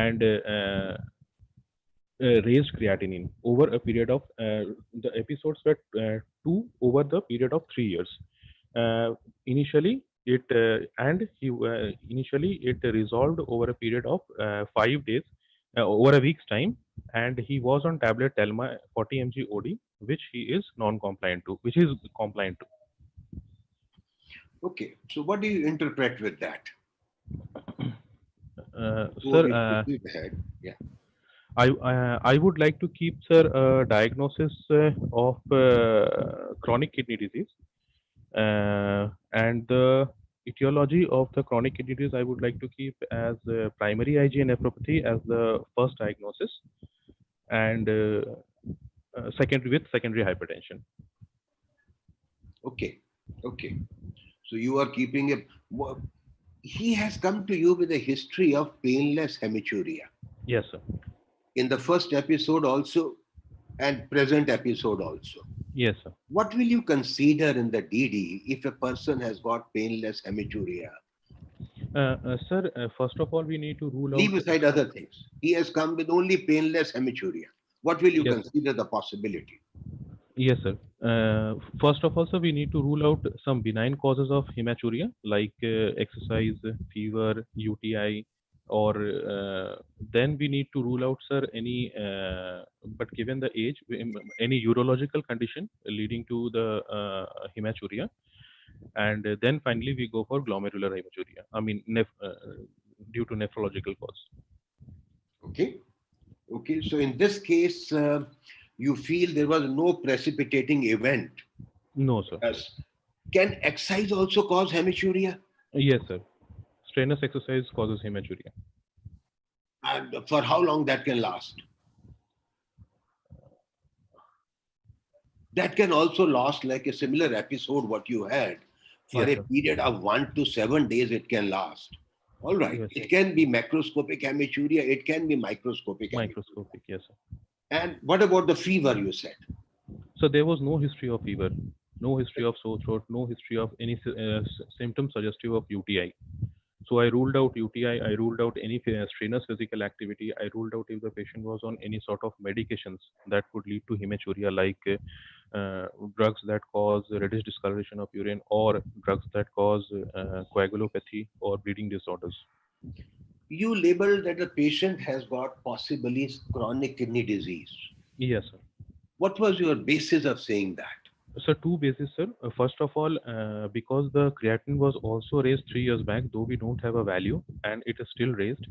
and raised creatinine over a period of the episodes were two over the period of 3 years. Initially, it and he initially it resolved over a period of 5 days, over a week's time, and he was on tablet Telma 40 mg OD, which he is non-compliant to, which is compliant to. Okay, so what do you interpret with that? Before Sir, we proceed ahead, yeah. I would like to keep, sir, a diagnosis of chronic kidney disease, and the etiology of the chronic kidney disease I would like to keep as primary IgA nephropathy as the first diagnosis, and secondary hypertension. Okay, okay. So you are keeping a. He has come to you with a history of painless hematuria. Yes, sir. In the first episode also, and present episode also. Yes, sir. What will you consider in the DD if a person has got painless hematuria? Sir, first of all, we need to rule Leave out. aside other things. He has come with only painless hematuria. What will you Yes, sir. consider the possibility? Yes, sir. First of all, sir, we need to rule out some benign causes of hematuria like exercise, fever, UTI, or then we need to rule out, sir, any, but given the age, any urological condition leading to the hematuria. And then finally, we go for glomerular hematuria. I mean, due to nephrological cause. Okay. Okay. So in this case, you feel there was no precipitating event. No, sir. Yes. Can exercise also cause hematuria? Yes, sir. Strenuous exercise causes hematuria. And for how long that can last? That can also last like a similar episode what you had. For Yes, a sir. period of 1 to 7 days, it can last. All right. Yes, It sir. can be macroscopic hematuria. It can be microscopic hematuria. Microscopic, yes, sir. And what about the fever you said? So there was no history of fever, no history of sore throat, no history of any symptoms suggestive of UTI. So I ruled out UTI. I ruled out any strenuous physical activity. I ruled out if the patient was on any sort of medications that could lead to hematuria, like drugs that cause reddish discoloration of urine, or drugs that cause coagulopathy or bleeding disorders. You labeled that the patient has got possibly chronic kidney disease. Yes, sir. What was your basis of saying that? So two bases, sir. First of all, because the creatinine was also raised 3 years back, though we don't have a value, and it is still raised.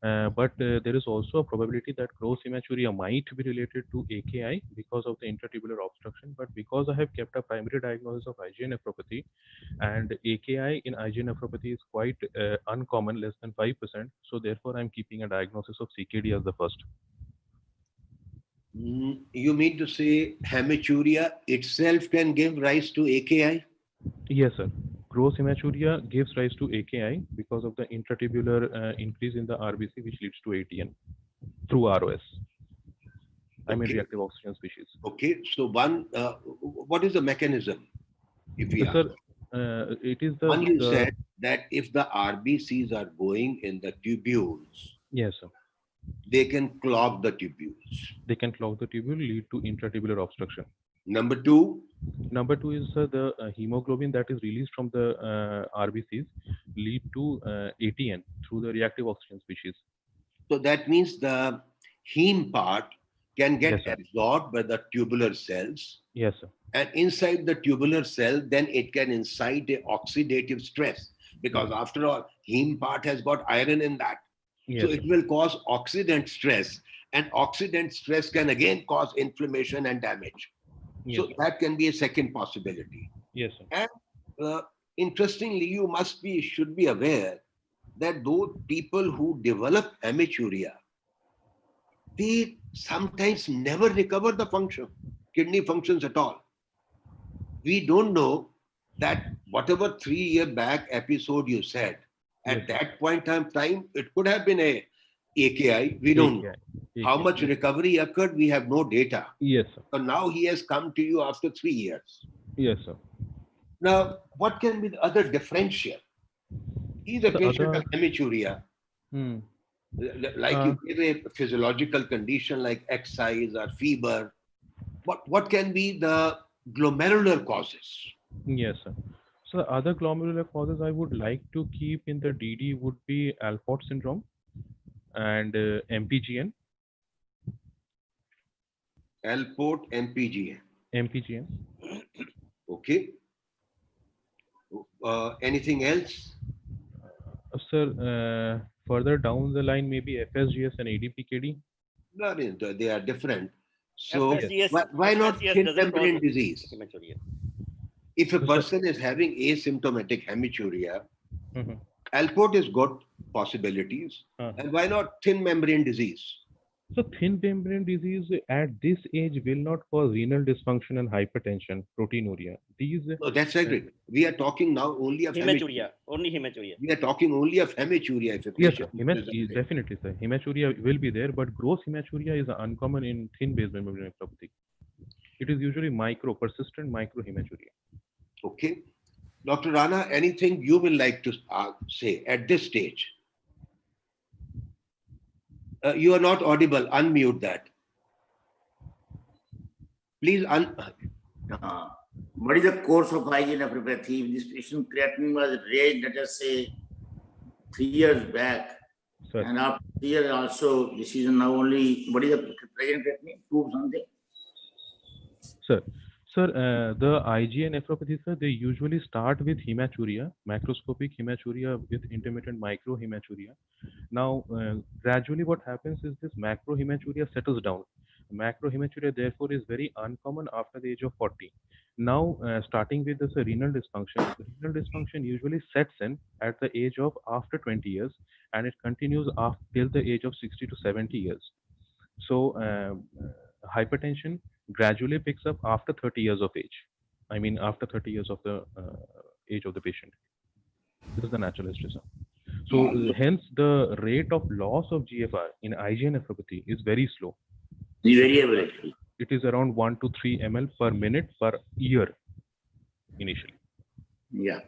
But there is also a probability that gross hematuria might be related to AKI because of the intratubular obstruction. But because I have kept a primary diagnosis of IgA nephropathy, and AKI in IgA nephropathy is quite uncommon, less than 5%. So therefore, I'm keeping a diagnosis of CKD as the first. You mean to say hematuria itself can give rise to AKI? Yes, sir. Gross hematuria gives rise to AKI because of the intratubular increase in the RBC, which leads to ATN through ROS. I mean, Okay. reactive oxygen species. Okay. So what is the mechanism? If we So, ask. sir, it is One, you the said that if the RBCs are going in the tubules, yes, sir. they can clog the tubules. They can clog the tubule, lead to intratubular obstruction. Number two, Number two is the hemoglobin that is released from the RBCs lead to ATN through the reactive oxygen species. so that means the heme part can Yes, get sir. absorbed by the tubular cells, Yes, sir. and inside the tubular cell, then it can incite a oxidative stress because Yes. after all, heme part has got iron in that. So Yes, sir. it will cause oxidant stress, and oxidant stress can again cause inflammation and damage. Yes, So sir. that can be a second possibility. Yes, sir. And interestingly, you should be aware that those people who develop hematuria, they sometimes never recover the function, kidney functions at all. We don't know that whatever 3 year back episode you said, Yes, at sir. that point in time, it could have been a AKI. We don't know. AKI. How AKI. much Yes. recovery occurred, we have no data. Yes, sir. So now he has come to you after 3 years. Yes, sir. Now, what can be the other differential? He's a The patient other, of hematuria. hmm. Like Uh, you give a physiological condition like exercise or fever. What can be the glomerular causes? yes, sir. So the other glomerular causes I would like to keep in the DD would be Alport syndrome and MPGN. Alport, MPGN. MPGN. Okay. Anything else? Sir, further down the line, maybe FSGS and ADPKD. No, they are different. So Yes. FSGS, why not FSGS thin doesn't cause membrane disease? hematuria. If a So, sir, person is having asymptomatic hematuria, mhm. Alport has got possibilities. Uh-huh. And why not thin membrane disease? So thin membrane disease at this age will not cause renal dysfunction and hypertension, proteinuria. These, No, that's agreed. We are talking now only of hematuria. Hematuria, only hematuria. We are talking only of hematuria if a yes, sir. patient is presenting. Definitely, sir. Hematuria will be there, but gross hematuria is uncommon in thin basement membrane nephropathy. It is usually micro, persistent micro hematuria. Okay. Dr. Rana, anything you will like to say at this stage? You are not audible. Unmute that. Please. What is the course of IgA nephropathy? If this patient creatinine was raised, let us say, 3 years back, Sir. and after 3 years also, this is now only, what is the present creatinine? 2 something? Sir, the IgA nephropathy, sir, they usually start with hematuria, macroscopic hematuria with intermittent microhematuria. Now, gradually what happens is this macrohematuria settles down. Macrohematuria, therefore, is very uncommon after the age of 40. Now, starting with this renal dysfunction, the renal dysfunction usually sets in at the age of after 20 years and it continues after, till the age of 60 to 70 years. So, hypertension gradually picks up after 30 years of age. I mean, after 30 years of the age of the patient. This is the natural history, sir. So, hence the rate of loss of GFR in IgA nephropathy is very slow. The variable actually. It is around 1 to 3 ml per minute per year initially. Yeah.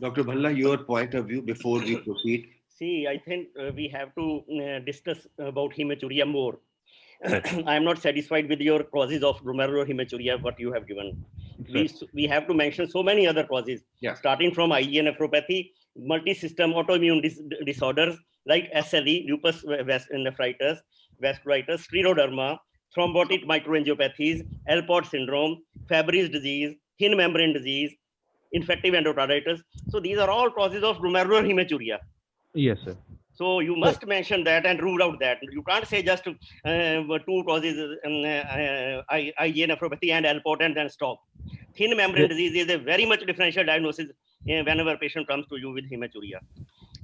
Dr. Bhalla, your point of view before we proceed. See, I think we have to discuss about hematuria more. Right. I am not satisfied with your causes of glomerular hematuria, what you have given. We have to mention so many other causes, Yeah. starting from IgA nephropathy, multi-system autoimmune disorders like SLE, lupus nephritis, vasculitis, scleroderma, thrombotic microangiopathies, Alport syndrome, Fabry's disease, thin membrane disease, infective endocarditis. So these are all causes of glomerular hematuria. Yes, sir. So you must mention that and rule out that. You can't say just 2 causes, IgA nephropathy and Alport and then stop. Thin membrane disease is a very much differential diagnosis whenever a patient comes to you with hematuria.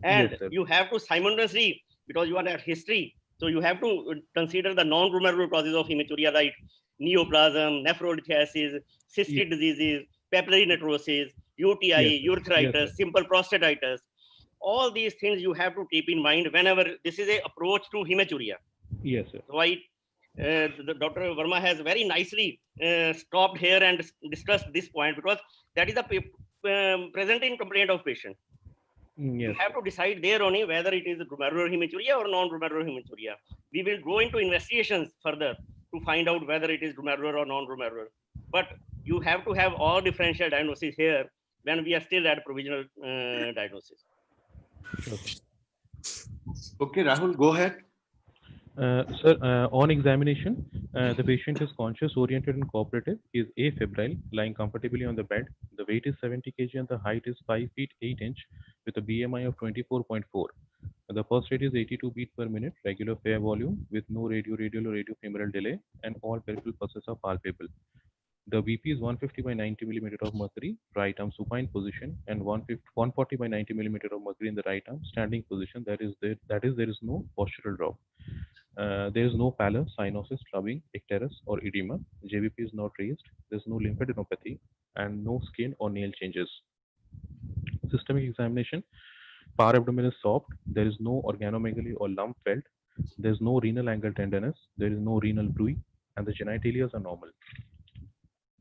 And Yes, sir. you have to simultaneously, because you are at history, so you have to consider the non-glomerular causes of hematuria like neoplasm, nephrolithiasis, cystic diseases, papillary necrosis, UTI, Yes, sir. urethritis, Yes, sir. simple prostatitis. All these things you have to keep in mind whenever this is a approach to hematuria. Yes, sir. So Dr. Verma has very nicely stopped here and discussed this point, because that is the presenting complaint of patient. Yes. You have to decide there only whether it is glomerular hematuria or non-glomerular hematuria. We will go into investigations further to find out whether it is glomerular or non-glomerular. But you have to have all differential diagnosis here when we are still at provisional diagnosis. Okay, Rahul, go ahead. Sir, on examination, the patient is conscious, oriented, and cooperative. He is afebrile, lying comfortably on the bed. The weight is 70 kg and the height is 5 feet 8 inch with a BMI of 24.4. The pulse rate is 82 beats per minute, regular fair volume with no radial or radiofemoral delay, and all peripheral pulses are palpable. The BP is 150 by 90 millimeter of mercury, right arm supine position, and 140 by 90 millimeter of mercury in the right arm standing position. That is, there is no postural drop. There is no pallor, cyanosis, clubbing, icterus, or edema. JVP is not raised. There is no lymphadenopathy and no skin or nail changes. Systemic examination. Abdomen is soft. There is no organomegaly or lump felt. There is no renal angle tenderness. There is no renal bruit, and the genitalia are normal.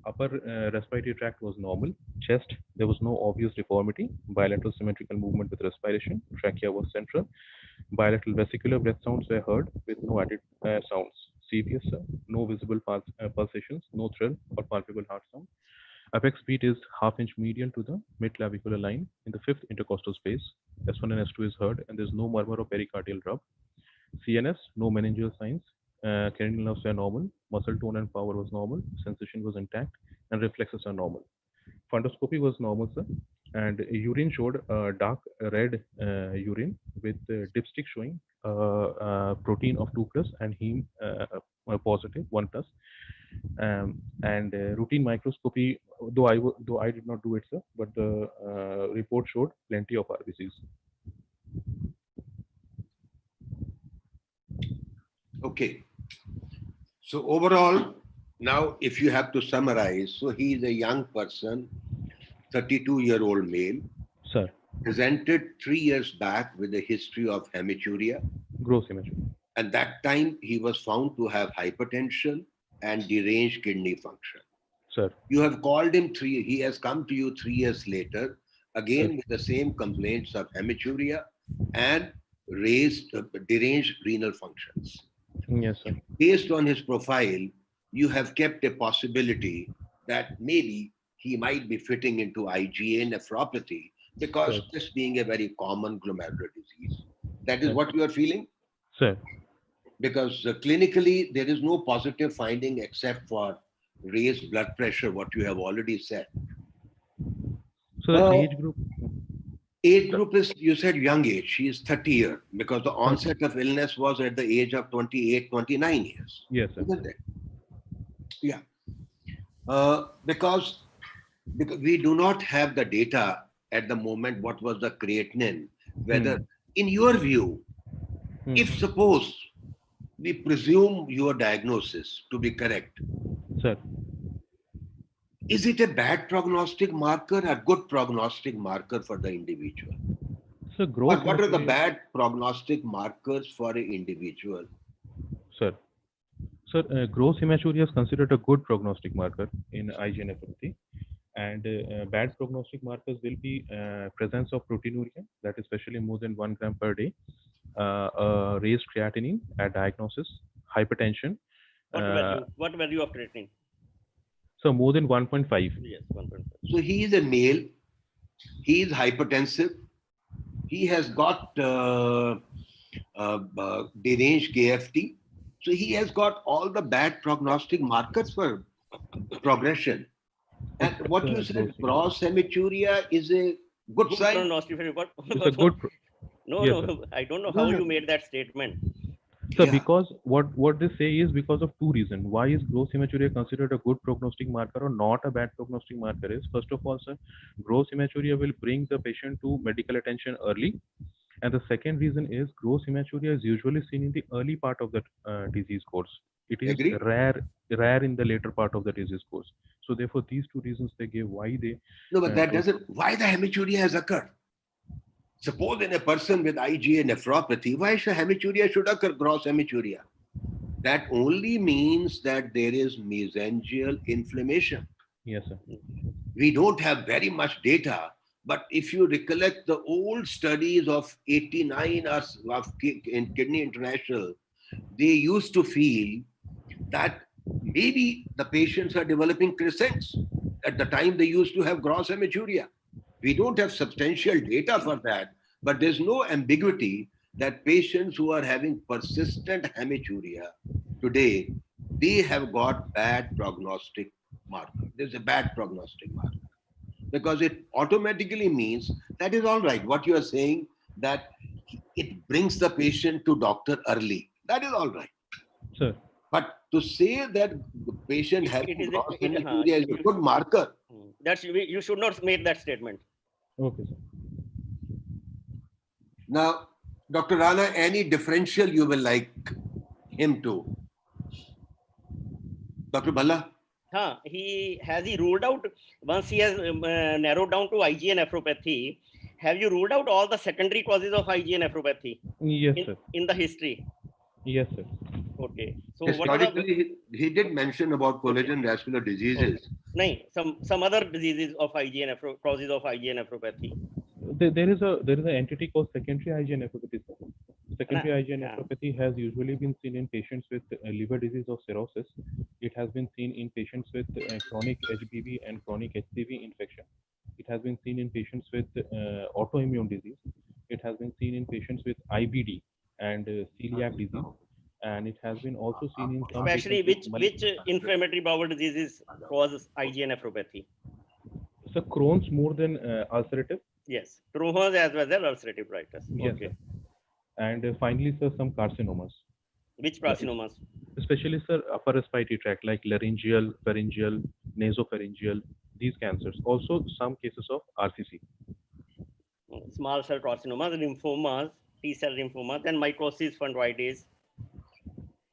Upper respiratory tract was normal. Chest, there was no obvious deformity. Bilateral symmetrical movement with respiration. Trachea was central. Bilateral vesicular breath sounds were heard with no added sounds. CVS, no visible pulsations, no thrill or palpable heart sound. Apex beat is half-inch medial to the mid-clavicular line in the fifth intercostal space. S1 and S2 is heard, and there's no murmur or pericardial rub. CNS, no meningeal signs. Cranial nerves were normal. Muscle tone and power was normal. Sensation was intact, and reflexes are normal. Fundoscopy was normal, sir. And urine showed dark red urine with dipstick showing protein of 2 plus and heme positive 1 plus. And routine microscopy, though I did not do it, sir, but the report showed plenty of RBCs. Okay. So overall, now if you have to summarize, so he is a young person, 32-year-old male, Sir, presented 3 years back with a history of hematuria. gross hematuria. At that time, he was found to have hypertension and deranged kidney function. Sir, You have called him he has come to you 3 years later, again Sir. with the same complaints of hematuria and deranged renal functions. yes, sir. Based on his profile, you have kept a possibility that maybe he might be fitting into IgA nephropathy because Sir. this being a very common glomerular disease. That is Sir. what you are feeling? Sir, Because clinically, there is no positive finding except for raised blood pressure, what you have already said. so the Well, age group. Age group is, you said young age. She is 30 years because the onset of illness was at the age of 28, 29 years. Yes, sir. Isn't it? Yeah. Because we do not have the data at the moment, what was the creatinine, whether, in your view, if suppose we presume your diagnosis to be correct, Sir, is it a bad prognostic marker or good prognostic marker for the individual? so gross. What are the hematuria- bad prognostic markers for an individual? Sir, gross hematuria is considered a good prognostic marker in IgA nephropathy, and bad prognostic markers will be presence of proteinuria, that is especially more than 1 gram per day, raised creatinine at diagnosis, hypertension. What value of creatinine? So more than 1.5. Yes, 1.5. So he is a male, he is hypertensive, he has got deranged KFT. So he has got all the bad prognostic markers for progression. And what you said, gross hematuria is a good Good sign. prognostic. It's a good. No, Yes, no, I don't know No, how no. you made that statement. So Yeah. because what they say is because of two reasons. Why is gross hematuria considered a good prognostic marker or not a bad prognostic marker is, first of all, sir, gross hematuria will bring the patient to medical attention early. And the second reason is gross hematuria is usually seen in the early part of the disease course. It is Agree? rare in the later part of the disease course. So therefore, these two reasons they give why they. No, but that so- doesn't, why the hematuria has occurred? Suppose in a person with IgA nephropathy, why should hematuria should occur, gross hematuria? That only means that there is mesangial inflammation. Yes, sir. We don't have very much data, but if you recollect the old studies of 89 or of in Kidney International, they used to feel that maybe the patients are developing crescents. At the time, they used to have gross hematuria. We don't have substantial data for that, but there's no ambiguity that patients who are having persistent hematuria today, they have got bad prognostic marker. There's a bad prognostic marker because it automatically means that is all right. What you are saying, that it brings the patient to doctor early. That is all right. Sir. But to say that the patient having is a- gross it- hematuria is a good marker. You should not make that statement. Okay, sir. Now, Dr. Rana, any differential you will like him to? Dr. Bhalla? He ruled out, once he has narrowed down to IgA nephropathy, have you ruled out all the secondary causes of IgA nephropathy Yes, sir. in the history? Yes, sir. Okay. So what are the, Historically, he did mention about collagen vascular diseases, Some other diseases of IgA causes of IgA nephropathy. There is an entity called secondary IgA nephropathy, sir. Secondary IgA Yeah. nephropathy has usually been seen in patients with liver disease or cirrhosis. It has been seen in patients with chronic HBV and chronic HCV infection. It has been seen in patients with autoimmune disease. It has been seen in patients with IBD and celiac disease. And it has been also seen in some Especially patients with which inflammatory bowel diseases causes IgA nephropathy? So Crohn's more than ulcerative. Yes, Crohn's as well as ulcerative colitis. Yes, Okay. sir. And finally, sir, some carcinomas. Which carcinomas? Especially, sir, upper respiratory tract like laryngeal, pharyngeal, nasopharyngeal, these cancers. Also, some cases of RCC. Small cell carcinomas, lymphomas, T cell lymphomas, then mycosis fungoides.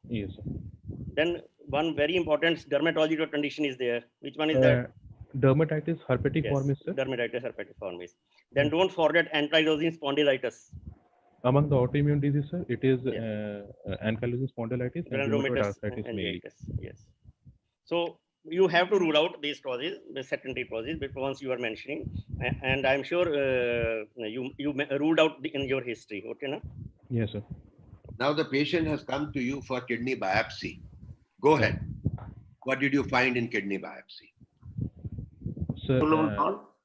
Yes, sir. Then one very important dermatological condition is there. Which one is that? Dermatitis herpetiformis, sir. Dermatitis herpetiformis. Then don't forget ankylosing spondylitis. Among the autoimmune diseases, sir, it is ankylosing spondylitis and rheumatoid Granulomatous arthritis mainly. meningitis. Yes. So you have to rule out these causes, the secondary causes, because once you are mentioning, and I'm sure you ruled out in your history. Okay, na? Yes, sir. Now the patient has come to you for kidney biopsy. Go ahead. What did you find in kidney biopsy? Sir,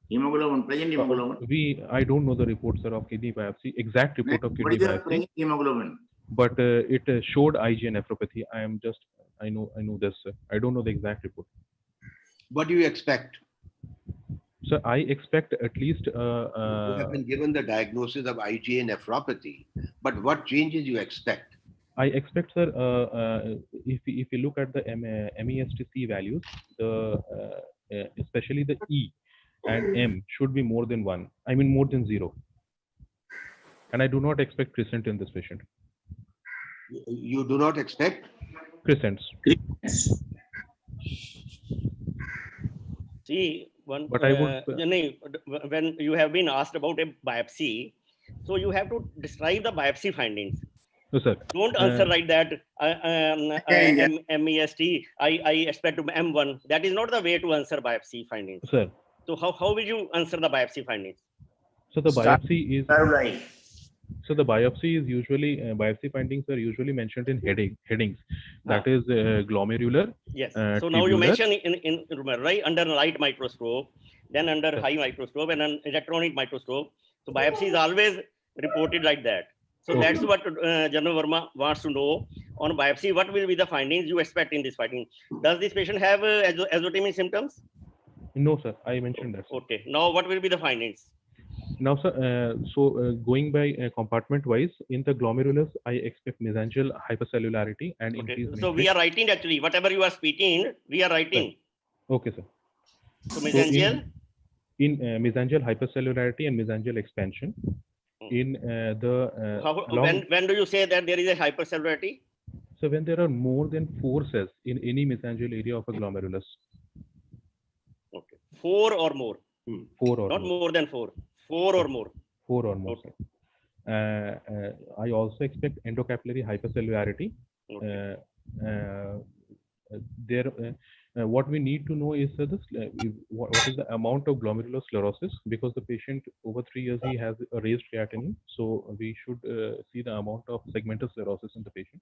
hemoglobin, present hemoglobin. I don't know the report, sir, of kidney biopsy, exact report of What kidney is the biopsy, present hemoglobin? but it showed IgA nephropathy. I know this, sir. I don't know the exact report. What do you expect? So I expect at least. You have been given the diagnosis of IgA nephropathy, but what changes you expect? I expect, sir, if you look at the MESTC values, especially the E and M should be more than 1. I mean more than 0. And I do not expect crescent in this patient. You do not expect? Crescents. See, one, But I would. when you have been asked about a biopsy, so you have to describe the biopsy findings. No, sir. Don't answer like that. MEST, I expect M1. That is not the way to answer biopsy findings. Sir. So how will you answer the biopsy findings? So the biopsy is. So the biopsy is usually biopsy findings are usually mentioned in headings. That is glomerular. Yes. So now you mention in right under light microscope, then under high microscope, and an electronic microscope. So biopsy is always reported like that. So that's what General Verma wants to know on biopsy. What will be the findings you expect in this finding? Does this patient have azotemia symptoms? No, sir. I mentioned that. Okay. Now what will be the findings? Now, sir, going by compartment-wise, in the glomerulus, I expect mesangial hypercellularity and increased. So we are writing actually, whatever you are speaking, we are writing. Sir. Okay, sir. So mesangial? In mesangial hypercellularity and mesangial expansion. In when do you say that there is a hypercellularity? So when there are more than 4 cells in any mesangial area of a glomerulus. Okay. 4 or more. 4 or not more than 4. 4 or more. 4 or more. Okay. I also expect endocapillary hypercellularity. Okay. What we need to know is what is the amount of glomerulosclerosis, because the patient over 3 years he has a raised creatinine, so we should see the amount of segmental sclerosis in the patient.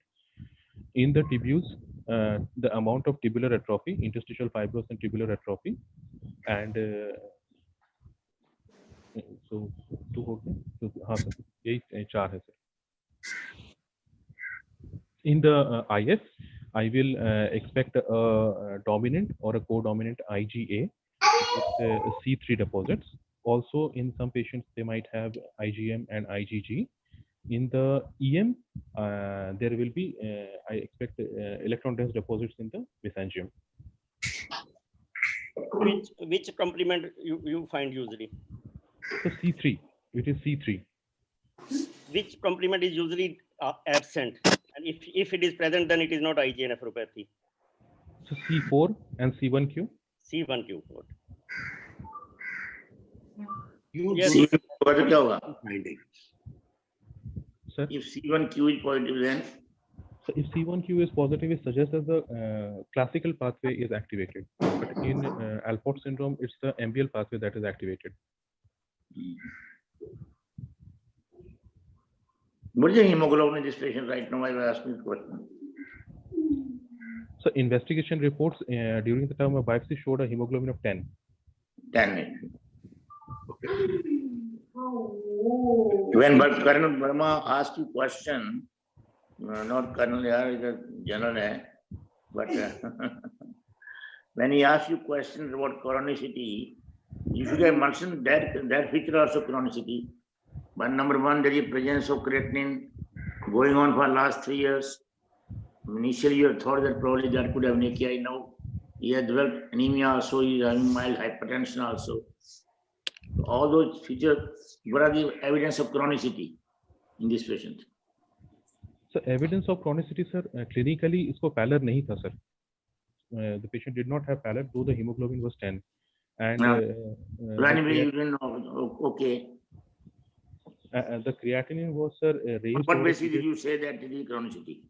In the tibials, the amount of tubular atrophy, interstitial fibrous and tubular atrophy, and so 2 हो गए, तो हाँ sir यही 4 है sir. In the IF, I will expect a dominant or a co-dominant IgA with C3 deposits. Also, in some patients, they might have IgM and IgG. In the EM, there will be, I expect electron dense deposits in the mesangium. Which complement you find usually? So C3, it is C3. Which complement is usually absent? And if it is present, then it is not IgA nephropathy. So C4 and C1q? C1q. Yes. Sir? If C1q is positive, then? So if C1q is positive, it suggests that the classical pathway is activated. in Alport syndrome, it's the MBL pathway that is activated. What is the hemoglobin in this patient right now? I will ask you this question. So investigation reports during the time of biopsy showed a hemoglobin of 10. 10. When Colonel Verma asked you question, not Colonel here, is a general, but when he asked you questions about chronicity, you should have mentioned that feature also chronicity. But number one, there is presence of creatinine going on for last 3 years. Initially, you thought that probably that could have an AKI. Now he has developed anemia also, he is having mild hypertension also. So all those features, what are the evidence of chronicity in this patient? So evidence of chronicity, sir, clinically इसको pallor नहीं था, sir. The patient did not have pallor, though the hemoglobin was 10. And So anyway, you didn't know. Okay. The creatinine was, sir, raised. On what basis did you say that it is chronicity?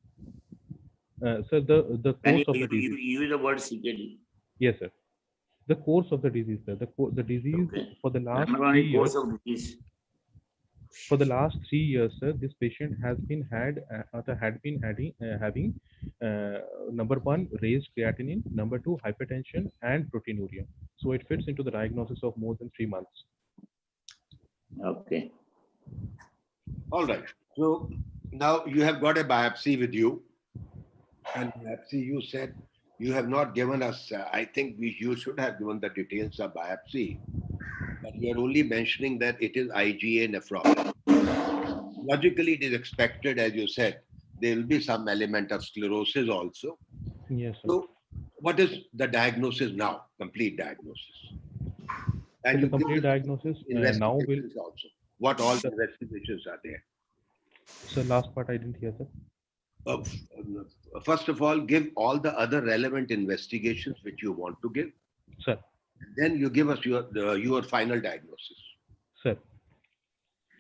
Sir, the course of the disease. You use the word CKD. Yes, sir. The course of the disease, sir. The disease for the last 3 years. For the last 3 years, sir, this patient has been having number one, raised creatinine, number two, hypertension and proteinuria. So it fits into the diagnosis of more than 3 months. Okay. All right. So now you have got a biopsy with you. And biopsy, you said you have not given us, I think you should have given the details of biopsy. But you are only mentioning that it is IgA nephropathy. Logically, it is expected, as you said, there will be some element of sclerosis also. Yes, sir. So what is the diagnosis now? Complete diagnosis. And So the complete diagnosis now will also. What all investigations are there? So last part I didn't hear, sir. First of all, give all the other relevant investigations which you want to give. Sir. Then you give us your final diagnosis. Sir.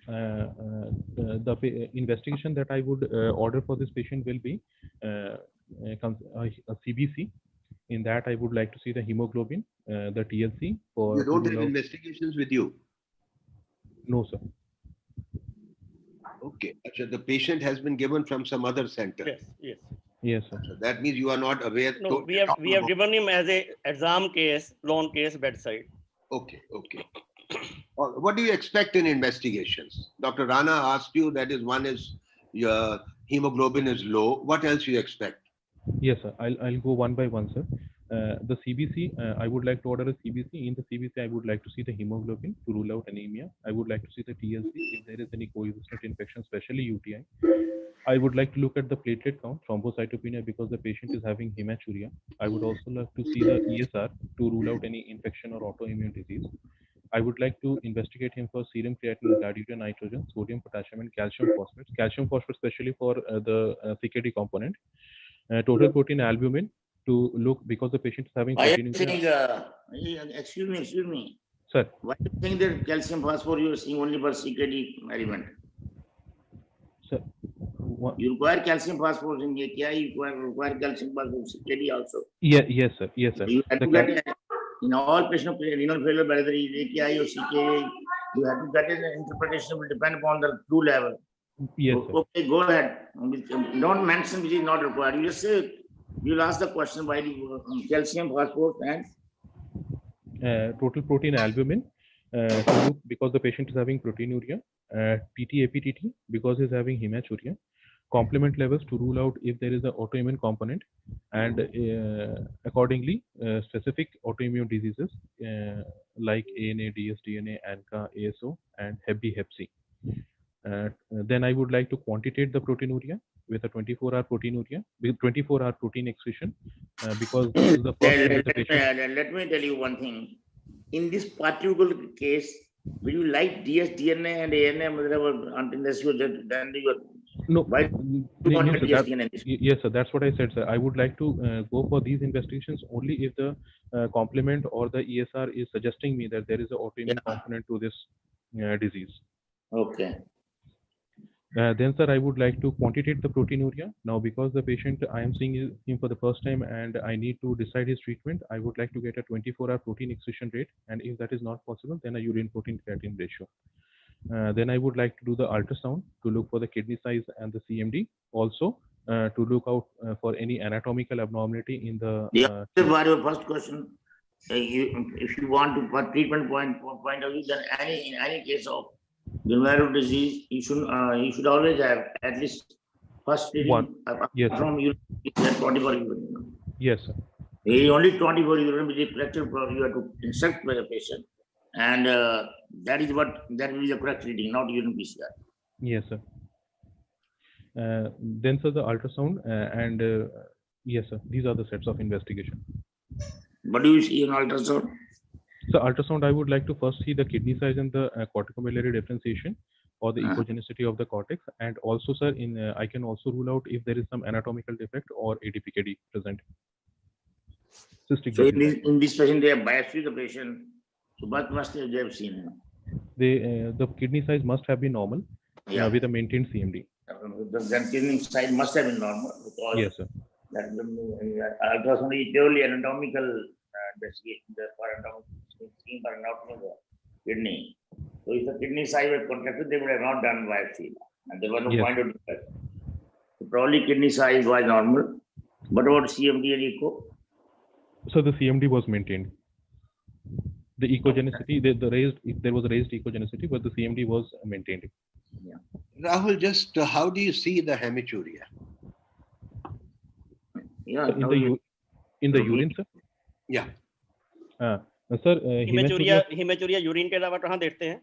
The investigation that I would order for this patient will be a CBC. In that, I would like to see the hemoglobin, the TLC. You don't have investigations with you? No, sir. Okay. So the patient has been given from some other center. Yes, yes. Yes, sir. So that means you are not aware. No, we have given him as a exam case, lone case, bedside. Okay, okay. What do you expect in investigations? Dr. Rana asked you that is one is your hemoglobin is low. What else you expect? Yes, sir. I'll go one by one, sir. The CBC, I would like to order a CBC. In the CBC, I would like to see the hemoglobin to rule out anemia. I would like to see the TLC if there is any coexistent infection, especially UTI. I would like to look at the platelet count, thrombocytopenia, because the patient is having hematuria. I would also like to see the ESR to rule out any infection or autoimmune disease. I would like to investigate him for serum creatinine, glutathione, nitrogen, sodium, potassium, and calcium phosphate. Calcium phosphate, especially for the CKD component. Total protein albumin to look because the patient is having. Excuse me. Sir. Why do you think that calcium phosphorus you are seeing only for CKD element? Sir. You require calcium phosphorus in AKI, you require calcium phosphorus in CKD also. Yeah, yes, sir. Yes, sir. You have to get in all patients of renal failure, whether it is AKI or CKA, you have to get an interpretation will depend upon the flu level. Yes, sir. Okay, go ahead. Don't mention which is not required. You just say, you'll ask the question why the calcium, phosphorus, and total protein albumin to look because the patient is having proteinuria, TT-APTT because he's having hematuria, complement levels to rule out if there is an autoimmune component, and accordingly specific autoimmune diseases like ANA, dsDNA, ANCA, ASO, and Hep B, Hep C. Then I would like to quantitate the proteinuria with a 24-hour proteinuria, with 24-hour protein excretion, because this is the first thing the patient. Let me tell you one thing. In this particular case, will you like dsDNA and ANA unless you then you no, why yes, sir. That's what I said, sir. I would like to go for these investigations only if the complement or the ESR is suggesting me that there is an autoimmune component to this disease. Okay. Then, sir, I would like to quantitate the proteinuria. Now, because the patient I am seeing him for the first time and I need to decide his treatment, I would like to get a 24-hour protein excretion rate. And if that is not possible, then a urine protein creatinine ratio. Then I would like to do the ultrasound to look for the kidney size and the CMD. Also, to look out for any anatomical abnormality in the The answer for your first question, if you want to, for treatment point of view, then in any case of glomerular disease, you should always have at least first One. treating Yes, sir. from urine, 24 urine. Yes, sir. Only 24 urine which is collected for you have to insert by the patient, and that will be the correct reading, not urine PCR. Yes, sir. Then, sir, the ultrasound and yes, sir. These are the sets of investigation. What do you see in ultrasound? So, ultrasound, I would like to first see the kidney size and the corticomedullary differentiation or the echogenicity of the cortex, and also, sir, in I can also rule out if there is some anatomical defect or ADPKD present. Cystic So defect. in this patient, they have biopsied the patient. So what must they have seen? The kidney size must have been normal with a maintained CMD. The kidney size must have been normal because Yes, sir. that ultrasound is purely anatomical investigation for anatomy of the kidney. So if the kidney size was contracted, they would have not done biopsy, and there was no point of that. So probably kidney size was normal. What about CMD and echo? So the CMD was maintained. The echogenicity, there was a raised echogenicity, but the CMD was maintained. Yeah. Rahul, just how do you see the hematuria? Yeah, So in the urine, sir. Yeah. Sir, haematuria urine के अलावा कहाँ देखते हैं?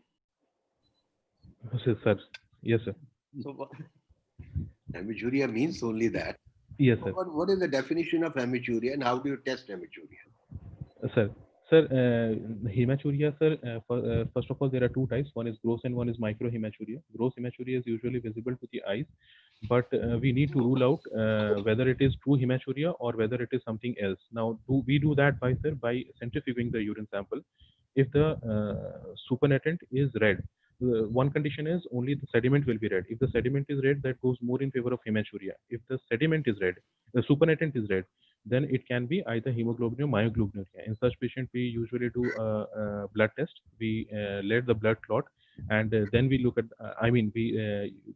Sir, yes, sir. So, hematuria means only that. Yes, sir. What is the definition of hematuria and how do you test hematuria? Sir, hematuria, sir, first of all, there are two types. One is gross and one is micro hematuria. Gross hematuria is usually visible to the eyes, but we need to rule out whether it is true hematuria or whether it is something else. Now, we do that by centrifuging the urine sample. If the supernatant is red, one condition is only the sediment will be red. If the sediment is red, that goes more in favor of hematuria. If the sediment is red, the supernatant is red, then it can be either hemoglobin or myoglobinuria. In such patient, we usually do a blood test. We let the blood clot, and then we look at, we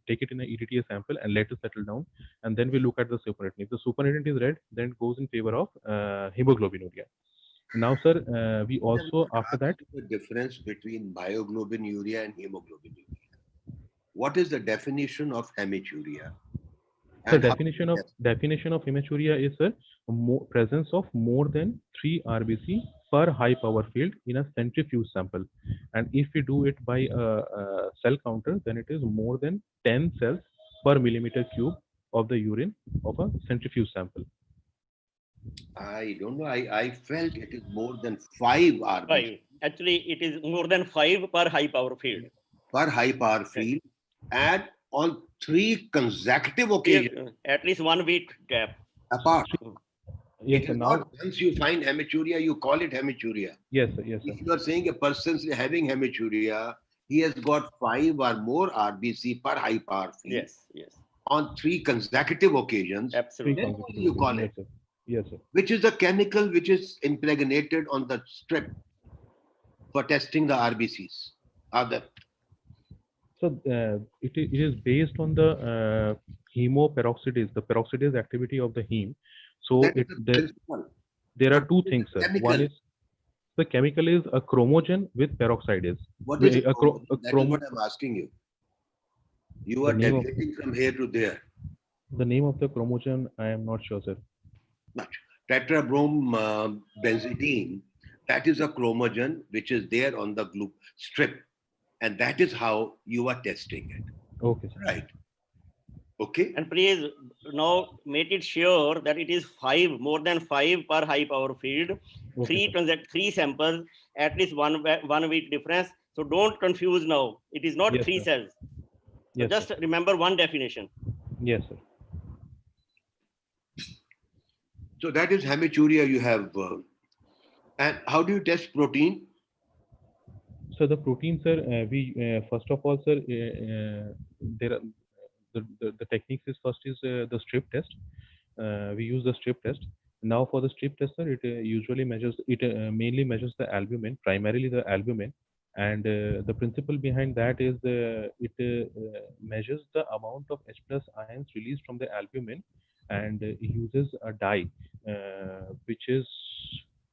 take it in an EDTA sample and let it settle down, and then we look at the supernatant. If the supernatant is red, then it goes in favor of hemoglobinuria. Now, sir, we also, after that, the difference between myoglobinuria and hemoglobinuria. What is the definition of hematuria? The definition of hematuria is, sir, presence of more than 3 RBC per high power field in a centrifuge sample. And if we do it by a cell counter, then it is more than 10 cells per millimeter cube of the urine of a centrifuge sample. I don't know. I felt it is more than 5 RBC. 5. Actually, it is more than 5 per high power field. Per high power field, and on 3 consecutive occasions. At least 1 week gap. Apart. Yes, It is not once you find hematuria, you call it hematuria. Yes, sir. Yes, sir. If you are saying a person is having hematuria, he has got 5 or more RBC per high power field. Yes, yes. On 3 consecutive occasions. Absolutely. Then you call it. Yes, sir. Yes, sir. Which is the chemical which is impregnated on the strip for testing the RBCs? So it is based on the hemoperoxidase, the peroxidase activity of the heme. So there are two things, sir. Chemical. One is the chemical is a chromogen with peroxidase. What is a that is what I'm asking you. You are deviating from here to there. The name of the chromogen, I am not sure, sir. Tetrabrom benzidine, that is a chromogen which is there on the strip, and that is how you are testing it. Okay, sir. Right. Okay. And please now make it sure that it is 5, more than 5 per high power field. Okay, 3 samples, at least 1 week difference. So don't confuse now. It is not Yes, 3 sir. cells. So Yes, just remember one definition. Yes, sir. So that is hematuria you have. And how do you test protein? So the protein, sir, we first of all, sir, the techniques is first is the strip test. We use the strip test. Now for the strip test, sir, it usually measures it mainly measures the albumin, primarily the albumin, and the principle behind that is it measures the amount of H plus ions released from the albumin, and uses a dye which is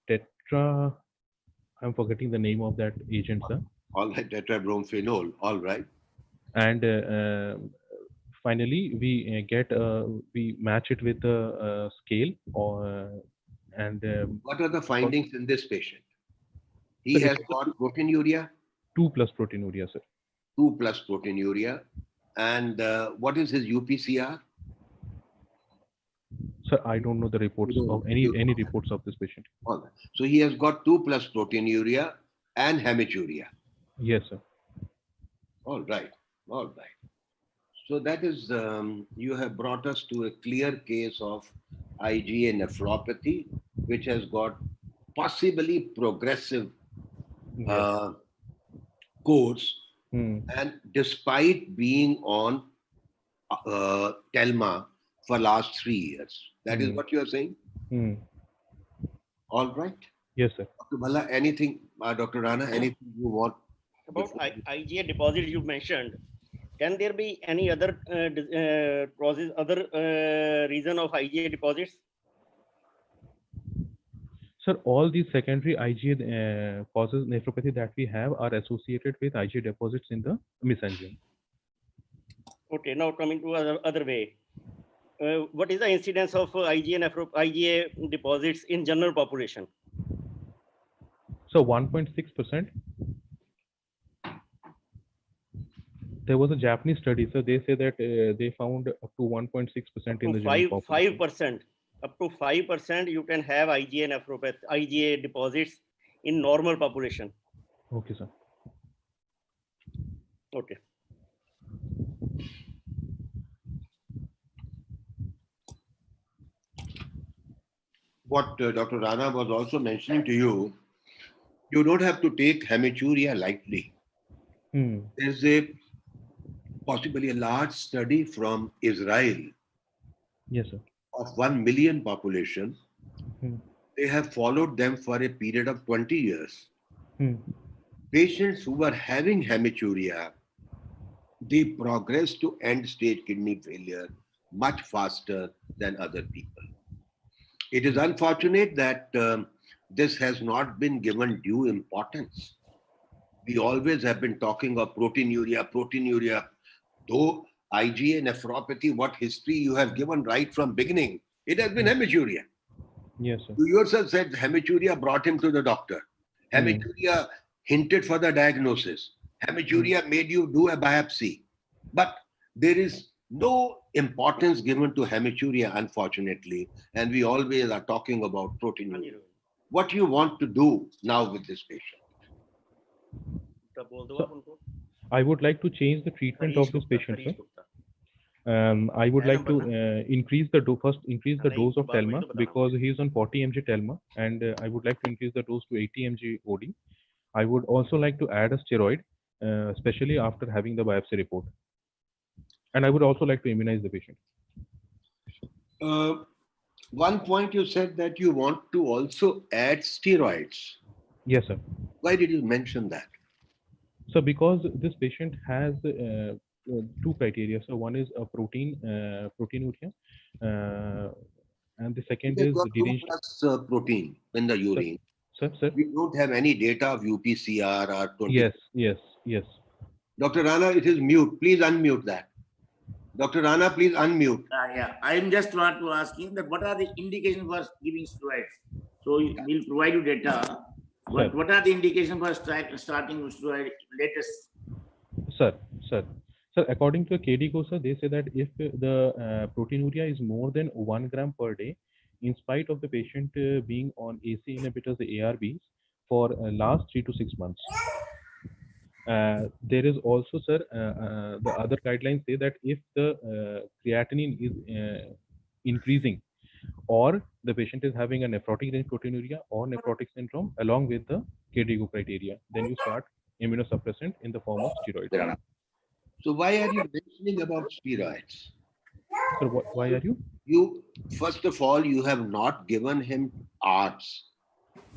tetra. I'm forgetting the name of that agent, sir. All right, tetrabromophenol. All right. And finally we match it with a scale or and What are the findings in this patient? He so has it's got proteinuria, 2 plus proteinuria, sir. 2 plus proteinuria. And what is his UPCR? Sir, I don't know the reports You don't- of any you- any reports of this patient. All right. So he has got 2 plus proteinuria and hematuria. Yes, sir. All right. All right. So that is, you have brought us to a clear case of IgA nephropathy, which has got possibly progressive Yes. course. Hmm. And despite being on Telma for last 3 years. That is what you are saying? Hmm. All right. Yes, sir. Dr. Bhalla, anything, Dr. Rana, anything you want? About IgA deposit you mentioned, can there be any other causes, other reason of IgA deposits? Sir, all these secondary IgA causes nephropathy that we have are associated with IgA deposits in the mesangium. Okay, now coming to other way. What is the incidence of IgA deposits in general population? So 1.6%. There was a Japanese study, so they say that they found up to 1.6% in the general population. 5%. Up to 5% you can have IgA nephropathy, IgA deposits in normal population. Okay, sir. Okay. What Dr. Rana was also mentioning to you, you don't have to take hematuria lightly. Hmm. There's possibly a large study from Israel Yes, sir. of 1 million population. Hmm. They have followed them for a period of 20 years. Hmm. Patients who were having hematuria, they progress to end-stage kidney failure much faster than other people. It is unfortunate that this has not been given due importance. We always have been talking of proteinuria. Though IgA nephropathy, what history you have given right from beginning, it has been hematuria. Yes, sir. You yourself said hematuria brought him to the doctor. Hematuria hinted for the diagnosis. Hematuria made you do a biopsy. But there is no importance given to hematuria, unfortunately. And we always are talking about proteinuria. What do you want to do now with this patient? So, I would like to change the treatment of this patient, sir. I would like to increase the dose of Telma because he is on 40 mg Telma, and I would like to increase the dose to 80 mg OD. I would also like to add a steroid, especially after having the biopsy report. And I would also like to immunize the patient. One point you said that you want to also add steroids. Yes, sir. Why did you mention that? So because this patient has two criteria. So one is a proteinuria, and the second He has is got 2 deranged. plus protein in the urine. Sir. We don't have any data of UPCR or 20. Yes. Dr. Rana, it is mute. Please unmute that. Dr. Rana, please unmute. Yeah. I'm just want to ask him that what are the indications for giving steroids? So we'll provide you data. But what are the indications for starting steroid latest? Sir, according to KDIGO, sir, they say that if the proteinuria is more than 1 gram per day, in spite of the patient being on AC inhibitors, the ARBs, for last 3 to 6 months. There is also, sir, the other guidelines say that if the creatinine is increasing, or the patient is having a nephrotic range proteinuria or nephrotic syndrome along with the KDIGO criteria, then you start immunosuppressant in the form of steroids. So why are you mentioning about steroids? Sir, why are you? You, first of all, you have not given him ARBs,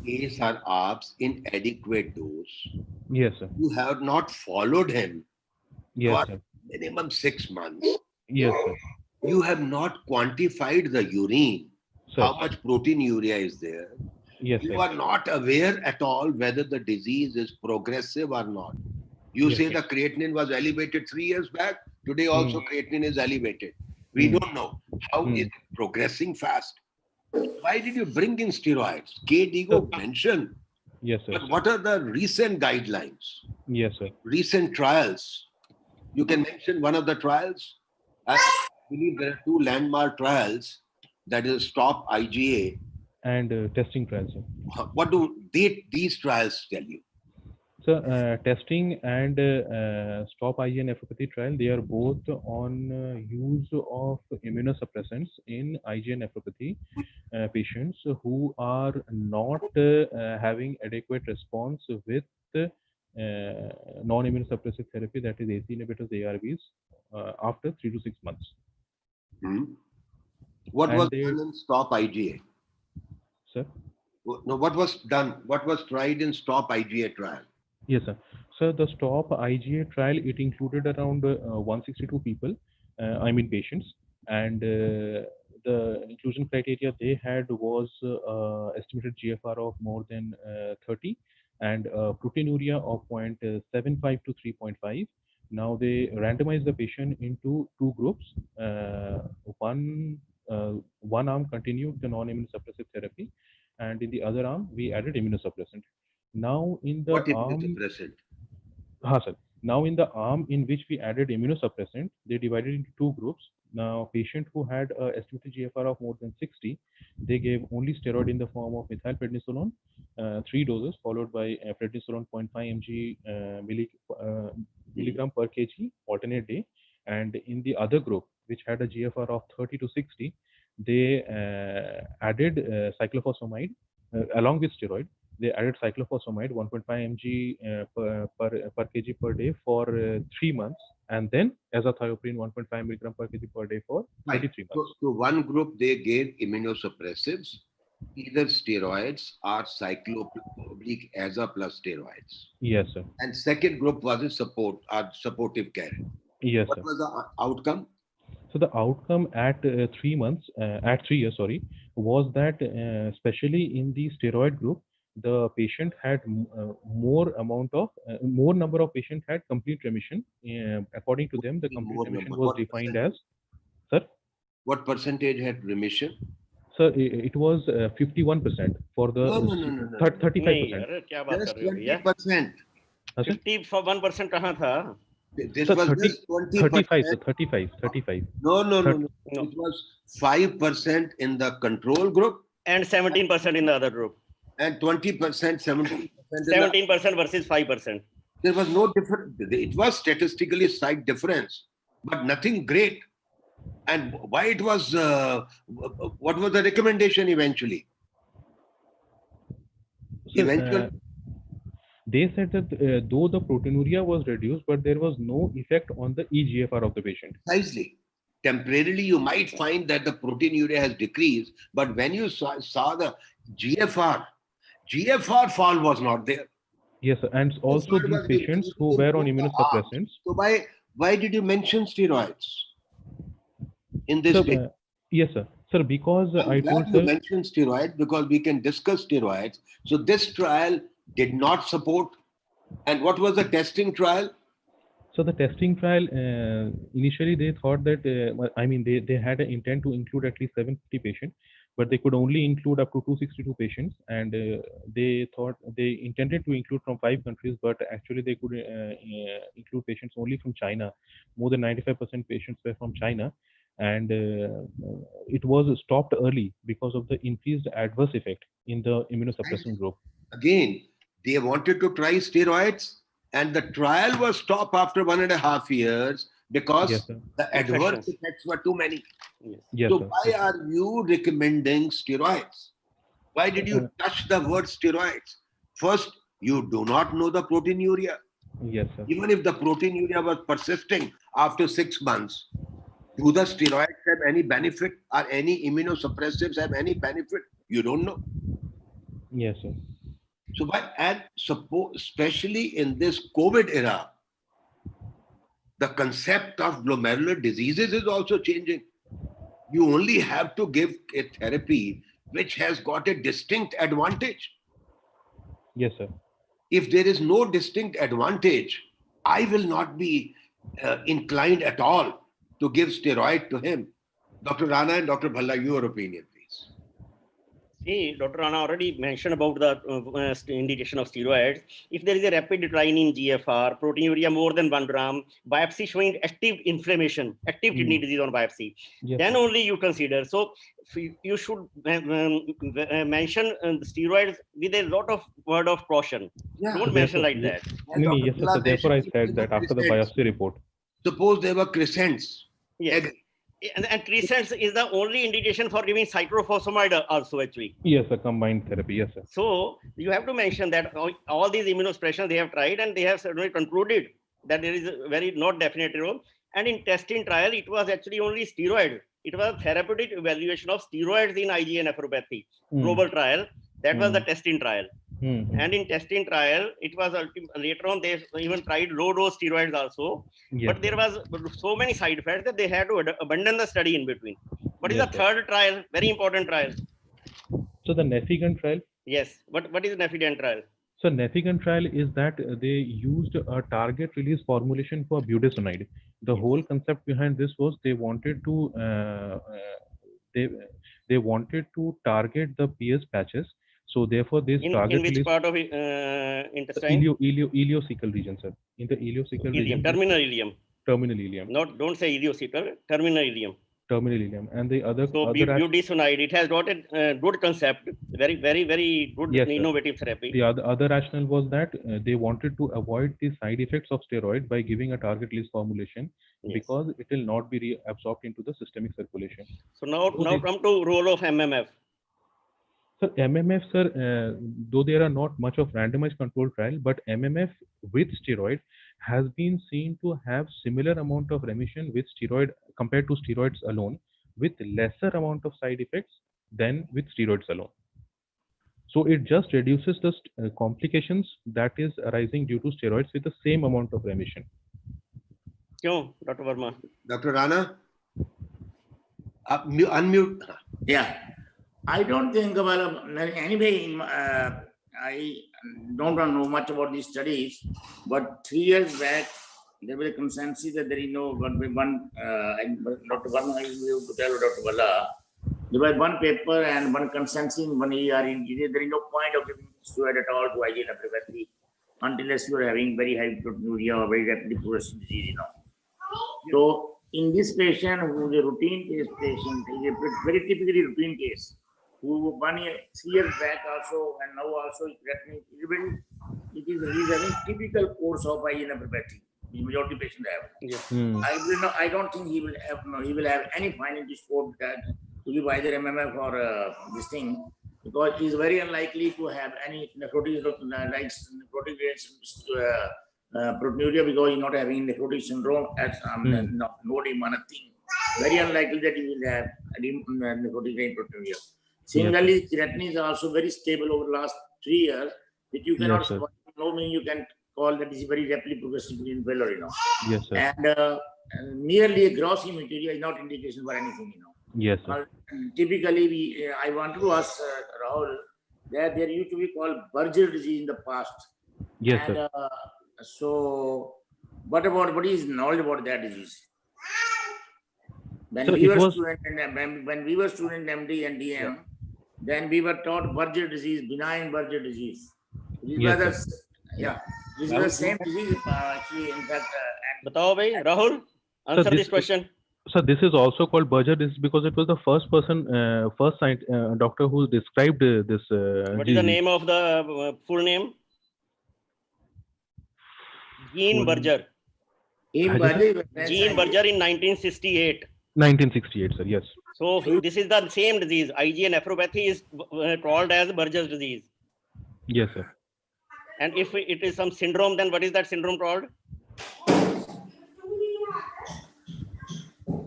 A's or ARBs in adequate dose. Yes, sir. You have not followed him Yes, for sir. minimum 6 months. Yes, sir. You have not quantified the urine, Sir. how much proteinuria is there. Yes, You sir. are not aware at all whether the disease is progressive or not. You Yes, say sir. the creatinine was elevated 3 years back. Today also creatinine is elevated. We Hmm. don't know how Hmm. is it progressing fast. Why did you bring in steroids? KDIGO mentioned, Yes, sir. but what are the recent guidelines? Yes, sir. Recent trials? You can mention one of the trials. I believe there are 2 landmark trials, that is STOP IgA. And testing trials, sir. What do these trials tell you? So, testing and stop IgA nephropathy trial, they are both on use of immunosuppressants in IgA nephropathy patients who are not having adequate response with non-immunosuppressive therapy, that is ACE inhibitors, ARBs, after 3 to 6 months. What And was they, done in STOP IgA? sir? No, what was done? What was tried in STOP IgA trial? Yes, sir. So the STOP IgA trial, it included around 162 people, patients, and the inclusion criteria they had was estimated GFR of more than 30 and proteinuria of 0.75 to 3.5. Now they randomized the patient into 2 groups. One one arm continued the non-immunosuppressive therapy, and in the other arm we added immunosuppressant. Now in the What arm, immunosuppressant? sir. Now in the arm in which we added immunosuppressant, they divided into 2 groups. Now patient who had a estimated GFR of more than 60, they gave only steroid in the form of methylprednisolone, 3 doses followed by prednisolone 0.5 mg milligram per kg alternate day. And in the other group, which had a GFR of 30 to 60, they added cyclophosphamide along with steroid. They added cyclophosphamide 1.5 mg per kg per day for 3 months, and then azathioprine 1.5 milligram per kg per day for Right. 33 months. So one group they gave immunosuppressives, either steroids or cyclophosphamide aza plus steroids. Yes, sir. And second group was a supportive care. Yes, What sir. was the outcome? So the outcome at 3 months, at 3 years, sorry, was that especially in the steroid group, the patient had more number of patients had complete remission. According to them, the complete More remission number. was What defined percentage? as, sir, What percentage had remission? sir, it was 51% for the No. 35%. नहीं यार क्या बात Just कर रहे हो भैया 20%. Sir? 51% कहाँ था? This Sir, was 30, just 20%. 35, sir, 35. No. No. It was 5% in the control group And 17% in the other group. and 20%, 17%. 17% versus 5%. There was no difference. It was statistically slight difference, but nothing great. And why it was, what was the recommendation eventually? Sir, they said that though the proteinuria was reduced, but there was no effect on the eGFR of the patient. Precisely. Temporarily, you might find that the proteinuria has decreased, but when you saw the GFR fall was not there. Yes, sir. And also these patients who were on immunosuppressants. So why did you mention steroids in this? Sir, yes, sir. Sir, because I told you mentioned steroids because we can discuss steroids. So this trial did not support. And what was the testing trial? So the testing trial, initially they thought that, they had an intent to include at least 750 patients, but they could only include up to 262 patients. And they thought they intended to include from 5 countries, but actually they could include patients only from China. More than 95% patients were from China. And it was stopped early because of the increased adverse effect in the immunosuppressant group. Again, they wanted to try steroids, and the trial was stopped after 1.5 years because the adverse effects were too many. Yes, so sir. Why are you recommending steroids? Why did you touch the word steroids? First, you do not know the proteinuria. Yes, sir. Even if the proteinuria was persisting after 6 months, do the steroids have any benefit or any immunosuppressives have any benefit? You don't know. Yes, sir. So, especially in this COVID era, the concept of glomerular diseases is also changing. You only have to give a therapy which has got a distinct advantage. Yes, sir. If there is no distinct advantage, I will not be inclined at all to give steroid to him. Dr. Rana and Dr. Bhalla, your opinion, please. See, Dr. Rana already mentioned about the indication of steroids. If there is a rapid decline in GFR, proteinuria more than 1 gram, biopsy showing active inflammation, active kidney disease on biopsy, Yes, then sir. only you consider. So you should mention the steroids with a lot of word of caution. Yeah. Don't So mention therefore, like that. And no, Dr. yes, sir. Bhalla, So they therefore, I should said be that after the crescents. biopsy report. Suppose they were crescents. Yes. Agree. And crescents is the only indication for giving cyclophosphamide also actually. Yes, sir. Combined therapy. Yes, sir. So you have to mention that all these immunosuppression they have tried and they have certainly concluded that there is a very not definite role. And in testing trial, it was actually only steroid. It was therapeutic evaluation of steroids in IgA nephropathy. Global trial. That was the testing trial. And in testing trial, it was later on they even tried low dose steroids also. Yes, But there was so many side effects that they had to abandon the study in between. What is Yes, the sir. third trial? Very important trial. So the Nefigant trial. Yes. What is Nefigant trial? So Nefigant trial is that they used a target release formulation for budesonide. The whole concept behind this was they wanted to they wanted to target the PS patches. So therefore, this In target which release part of intestine? ileocecal region, sir. In the ileocecal Ileum, region, terminal ileum. terminal ileum, Don't say ileocecal, terminal ileum. terminal ileum, and the other So other budesonide, it has got a good concept, very good Yes, sir. innovative therapy. The other rationale was that they wanted to avoid the side effects of steroid by giving a target release formulation Yes. because it will not be reabsorbed into the systemic circulation. So now they- come to role of MMF. So MMF, sir, though there are not much of randomized control trial, but MMF with steroid has been seen to have similar amount of remission with steroid compared to steroids alone, with lesser amount of side effects than with steroids alone. So it just reduces the complications that is arising due to steroids with the same amount of remission. Kyun, Dr. Verma? Dr. Rana, unmute. Yeah, I don't think, well, anyway, I don't know much about these studies, but 3 years back, there was a consensus that there is no one, Dr. Verma, I will be able to tell Dr. Bhalla, there was one paper and one consensus in 1 year, there is no point of giving steroid at all to IgA nephropathy unless you are having very high proteinuria or very rapidly progressive disease, So in this patient, who is a routine case patient, is a very typically routine case, who 1 year, 3 years back also, and now also he's having typical course of IgA nephropathy. The majority patients have. Yes. I don't think he will have any finding to support that to give either MMF or this thing, because he's very unlikely to have any nephrotic proteinuria because he's not having nephrotic syndrome at no nothing. Very unlikely that he will have nephrotic proteinuria. Similarly, creatinine is also very stable over the last 3 years, that you cannot, you can call that is very rapidly progressive in failure, Yes, sir. And merely a gross hematuria is not indication for anything, Yes, sir. Typically, I want to ask Rahul that there used to be called Berger disease in the past. Yes, and, sir. So, what is knowledge about that disease? When So we it were was- student in MD and DM, then we were taught Berger disease, benign Berger disease. This Yes, was this is the same disease actually. In fact, Batao bhai, Rahul, answer this question. So this is also called Berger disease because it was the first person, doctor who described this. What is the name of the full name? Jean Berger. in Berger? Jean Berger in 1968. 1968, sir. Yes. So this is the same disease. IgA nephropathy is called as Berger's disease. Yes, sir. And if it is some syndrome, then what is that syndrome called?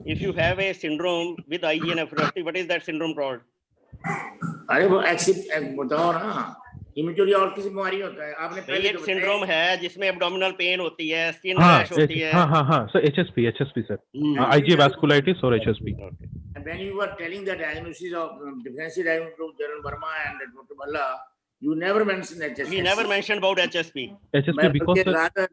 If you have a syndrome with IgA nephropathy, what is that syndrome called? अरे वो acid बताओ ना, हेमेटूरिया और किसी बीमारी होता है आपने भाई पहले एक तो syndrome है जिसमें abdominal pain होती है, skin हाँ rash होती है. हाँ sir, HSP sir, Hmm. IG vasculitis और HSP. Okay. And when you were telling the diagnosis of differential diagnosis of Jaran Verma and Dr. Bhalla, you never mentioned HSP. We never mentioned about HSP. HSP because sir, rather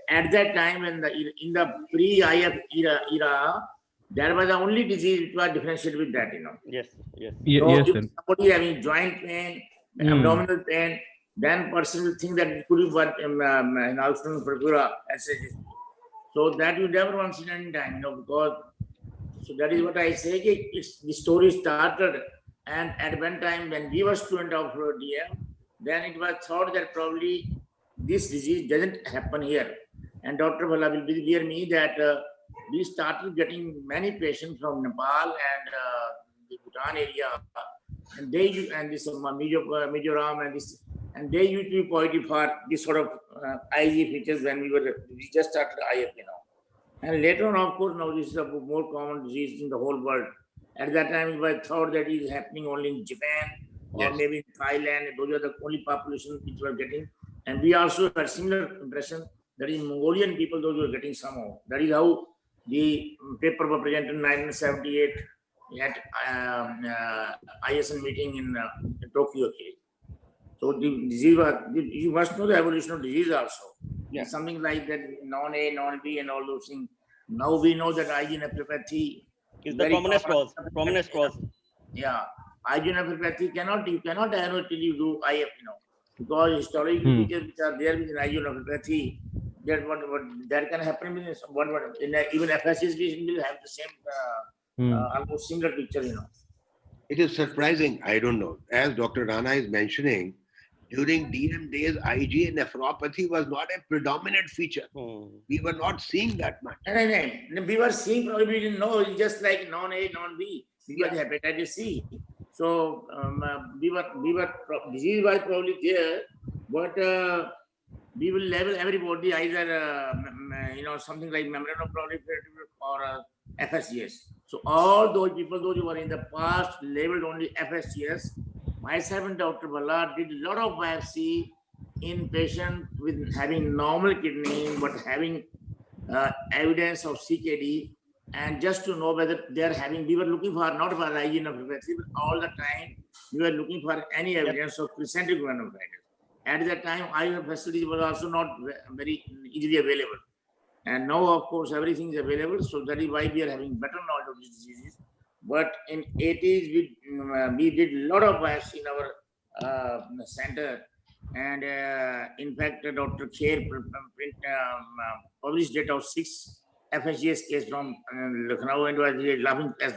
at that time in the pre-IF era, there was the only disease which was differentiated with that, you know. Yes, yes. So yes if sir. somebody having joint pain, abdominal pain, then person will think that it could be what an outstanding procura SHSP. So that you never once in any time, you know, because so that is what I say. The story started, and at one time when we were student of DM, then it was thought that probably this disease doesn't happen here. And Dr. Bhalla will be clear me that we started getting many patients from Nepal and the Bhutan area, and they and this Mizoram and this, and they used to be positive for this sort of IG features when we just started IF, you know. And later on, of course, now this is a more common disease in the whole world. At that time, it was thought that it is happening only in Japan or Yes. maybe in Thailand. Those are the only population which were getting. And we also had similar impression that in Mongolian people, those were getting somehow. That is how the paper was presented in 1978 at ISN meeting in Tokyo. So the disease was, you must know the evolution of disease also. Yeah. Something like that, non-A, non-B and all those things. Now we know that IgA nephropathy Is the very commonest common. cause. Commonest cause. Yeah, IgA nephropathy you cannot diagnose till you do IF, you know, because historical features which are there with IgA nephropathy, that what that can happen with even FSHS patient will have the same almost similar picture, you know. It is surprising. I don't know. As Dr. Rana is mentioning, during DM days, IgA nephropathy was not a predominant feature. We were not seeing that much. And we were seeing, probably we didn't know, it's just like non-A, non-B, because hepatitis C. So disease was probably there, but we will label everybody either, you know, something like membranoproliferative or FSGS. So all those people, those who were in the past labeled only FSGS, myself and Dr. Bhalla did a lot of biopsy in patients with having normal kidney, but having evidence of CKD, and just to know whether they are having, we were looking for not for IgA nephropathy, but all the time we were looking for any evidence of crescentic glomerulitis. At that time, IVF facility was also not very easily available. And now, of course, everything is available. So that is why we are having better knowledge of these diseases. But in 80s, we did a lot of biopsy in our center. And in fact, Dr. Kher published data of 6 FSGS case from Lucknow, and was laughing as I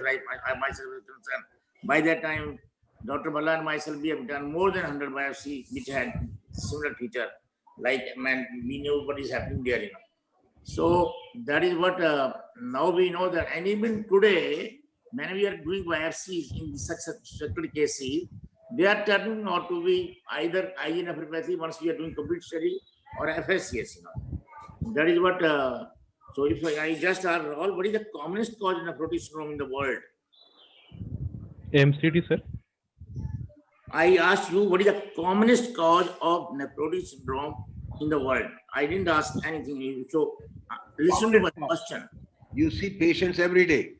myself was concerned. By that time, Dr. Bhalla and myself, we have done more than 100 biopsy, which had similar feature. Like, man, we knew what is happening there, you know. So that is what now we know that, and even today, when we are doing biopsies in such cases, they are turning out to be either IgA nephropathy once we are doing complete study or FSCS, you know. That is what. So if I just ask all, what is the commonest cause of nephrotic syndrome in the world? MCD, sir. I asked you what is the commonest cause of nephrotic syndrome in the world. I didn't ask anything. So listen to my question. You see patients every day.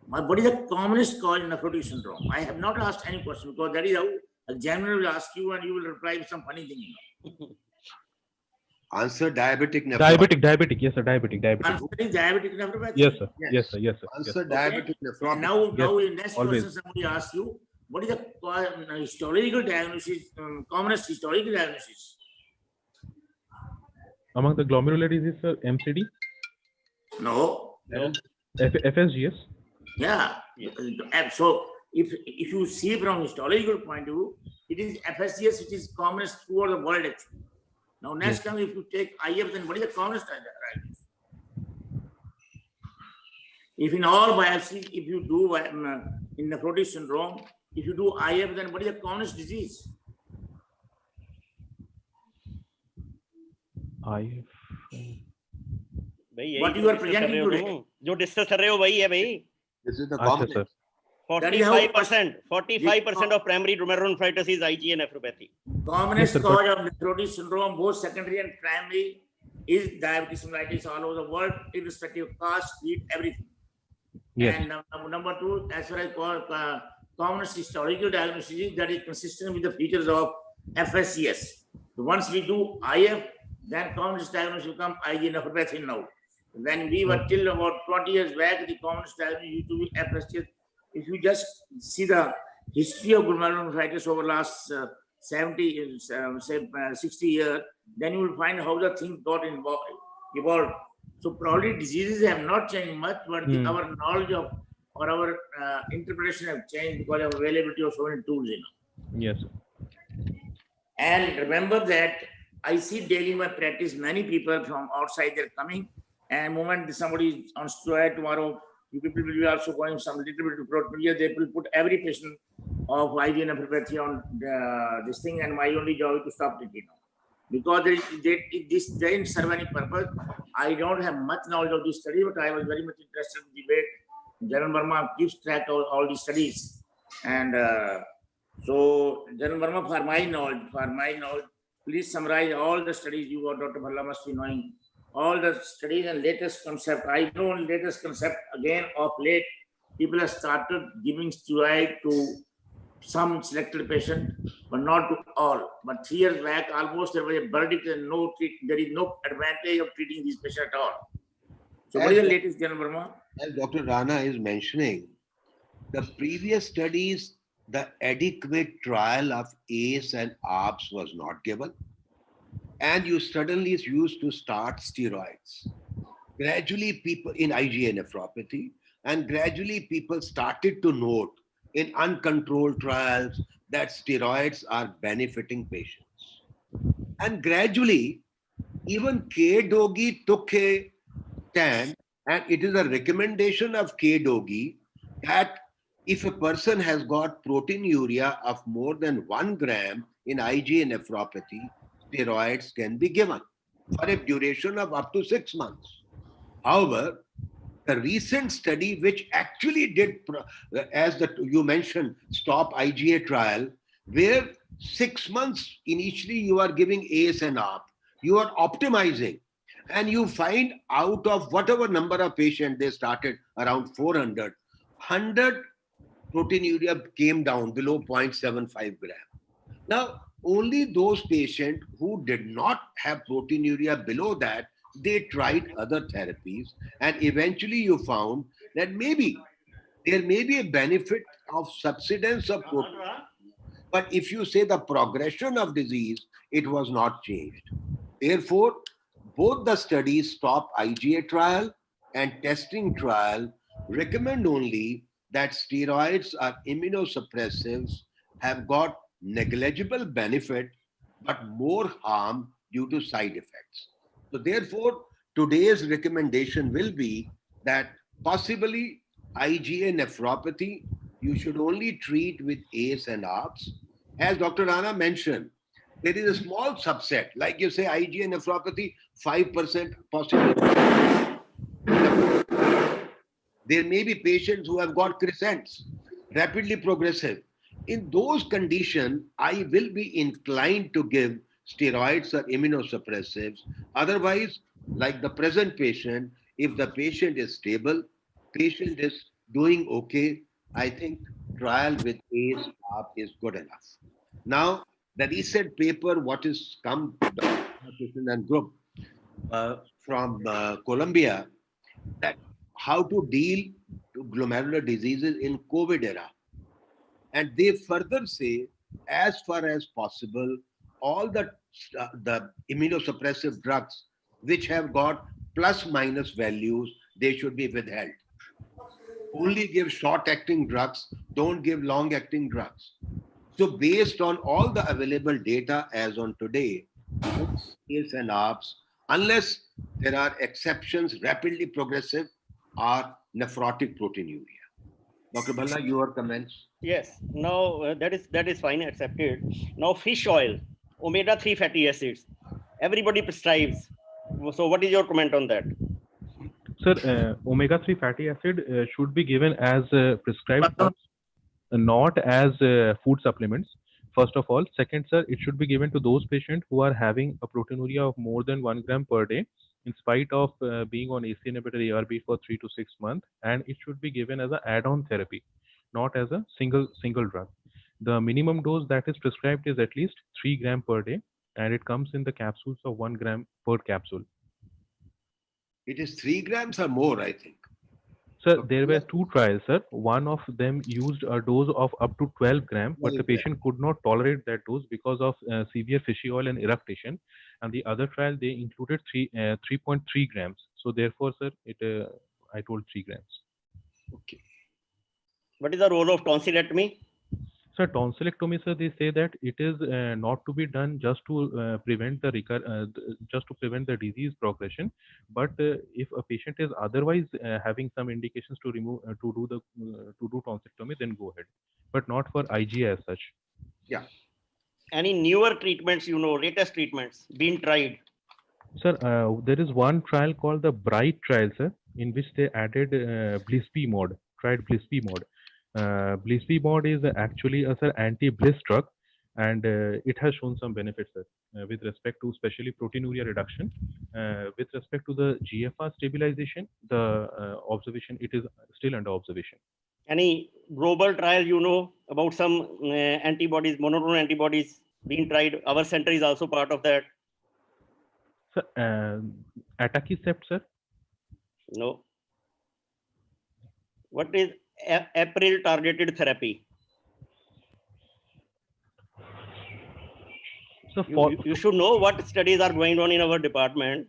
What is the commonest cause of nephrotic syndrome? I have not asked any question because that is how a examiner will ask you and you will reply with some funny thing. You know. Answer diabetic nephropathy. Diabetic. Yes, sir. Diabetic. Answer is diabetic nephropathy. Yes, sir. Yes, sir. Yes, sir. Answer Yes. diabetic nephropathy. And now in next always. question, somebody asks you, what is the historical diagnosis, commonest historical diagnosis? Among the glomerular diseases, sir, MCD, No. FSGS. Yeah. So if you see from historical point of view, it is FSGS which is commonest throughout the world actually. Now next time if you take IF, then what is the commonest diagnosis? If in all biopsy, if you do in nephrotic syndrome, if you do IF, then what is the commonest disease? I भाई What यही you तो are discuss कर presenting रहे हो today. तुम, जो discuss कर रहे हो वही है भाई. This is the अच्छा common. Sir. That is how 45% of primary glomerulonephritis is IgA nephropathy. commonest Yes, sir, but- cause of nephrotic syndrome, both secondary and primary, is diabetes mellitus all over the world, irrespective of caste, creed, everything. Yes. And number two, as far as commonest histological diagnosis is, that is consistent with the features of FSCS. So once we do IF, then commonest diagnosis will come IgA nephropathy now. When we were till about 20 years back, the commonest diagnosis used to be FSCS. If you just see the history of glomerulonephritis over last 60 years, then you will find how the thing got evolved. So probably diseases have not changed much, but our knowledge of or our interpretation have changed because of availability of so many tools. Yes. And remember that I see daily in my practice many people from outside, they're coming, and moment somebody is on steroid, tomorrow you people will be also going some little bit of proteinuria. They will put every patient of IgA nephropathy on this thing, and my only job is to stop it, because this doesn't serve any purpose. I don't have much knowledge of this study, but I was very much interested in the way General Verma keeps track of all these studies. And so, General Verma, for my knowledge, please summarize all the studies you or Dr. Bhalla must be knowing. All the studies and latest concept. I know latest concept again of late. People have started giving steroid to some selected patient, but not to all. But 3 years back, almost there was a verdict and there is no advantage of treating these patients at all. So what is the latest, General Verma? As Dr. Rana is mentioning, the previous studies, the adequate trial of ACE and ARBs was not given. And you suddenly used to start steroids. Gradually, people in IgA nephropathy, and gradually people started to note in uncontrolled trials that steroids are benefiting patients. And gradually, even KDOGI took a stand, and it is a recommendation of KDOGI that if a person has got proteinuria of more than 1 gram in IgA nephropathy, steroids can be given for a duration of up to 6 months. However, the recent study, which actually did, as you mentioned, stop IgA trial, where 6 months initially you are giving ACE and ARB, you are optimizing, and you find out of whatever number of patients they started, around 400, 100 proteinuria came down below 0.75 gram. Now, only those patients who did not have proteinuria below that, they tried other therapies, and eventually you found that maybe there may be a benefit of subsidence of proteinuria, but if you say the progression of disease, it was not changed. Therefore, both the studies, stop IgA trial and testing trial, recommend only that steroids are immunosuppressives, have got negligible benefit but more harm due to side effects. So therefore, today's recommendation will be that possibly IgA nephropathy, you should only treat with ACE and ARBs. As Dr. Rana mentioned, there is a small subset, like you say, IgA nephropathy, 5% possible. There may be patients who have got crescents, rapidly progressive. In those conditions, I will be inclined to give steroids or immunosuppressives. Otherwise, like the present patient, if the patient is stable, patient is doing okay, I think trial with ACE ARB is good enough. Now, the recent paper, what is come, Dr. Krishnan and group from Colombia, that how to deal to glomerular diseases in COVID era. And they further say, as far as possible, all the immunosuppressive drugs which have got plus minus values, they should be withheld. Only give short-acting drugs, don't give long-acting drugs. So based on all the available data as on today, ACE and ARBs, unless there are exceptions, rapidly progressive or nephrotic proteinuria. Dr. Bhalla, your comments? Yes, now that is fine, accepted. Now fish oil, omega-3 fatty acids, everybody prescribes. So what is your comment on that? Sir, omega-3 fatty acid should be given as prescribed herbs, not as food supplements. First of all. Second, sir, it should be given to those patients who are having a proteinuria of more than 1 gram per day, in spite of being on AC inhibitor ARB for 3 to 6 months, and it should be given as an add-on therapy, not as a single drug. The minimum dose that is prescribed is at least 3 gram per day, and it comes in the capsules of 1 gram per capsule. It is 3 grams or more, I think. Sir, Okay. there were two trials, sir. One of them used a dose of up to 12 gram, but the 12 gram. patient could not tolerate that dose because of severe fishy oil and eructation. And the other trial, they included 3.3 grams. So therefore, sir, I told 3 grams. Okay. What is the role of tonsillectomy? Sir, tonsillectomy, sir, they say that it is not to be done just to prevent the disease progression. But if a patient is otherwise having some indications to remove to do tonsillectomy, then go ahead. But not for IgA as such. Yeah. Any newer treatments, latest treatments being tried? Sir, there is one trial called the BRIGHT trial, sir, in which they added Blispi mod. Tried Blispi mod. Blispi mod is actually a anti-bliss drug, and it has shown some benefits, sir, with respect to especially proteinuria reduction. With respect to the GFR stabilization, the observation, it is still under observation. Any global trial, about some antibodies, monoclonal antibodies being tried? Our center is also part of that. Sir, atacicept, sir. No. What is April targeted therapy? So You should know what studies are going on in our department.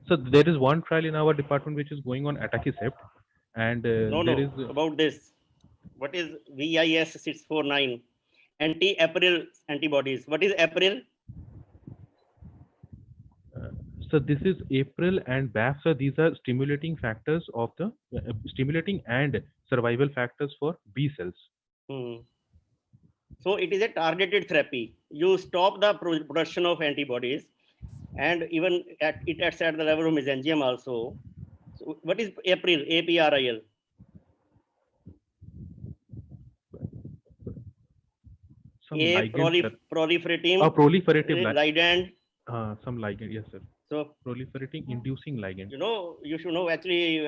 So there is one trial in our department which is going on atacicept, and there is about this. What is VIS 649? Anti-April antibodies. What is April? So this is April and BAF. So these are stimulating factors of the stimulating and survival factors for B cells. So it is a targeted therapy. You stop the production of antibodies, and even it acts at the level of mesenchyme also. So what is April? APRIL. Some ligand, proliferative. Proliferative ligand. Some ligand, yes, sir. So proliferating inducing ligand. You should know actually,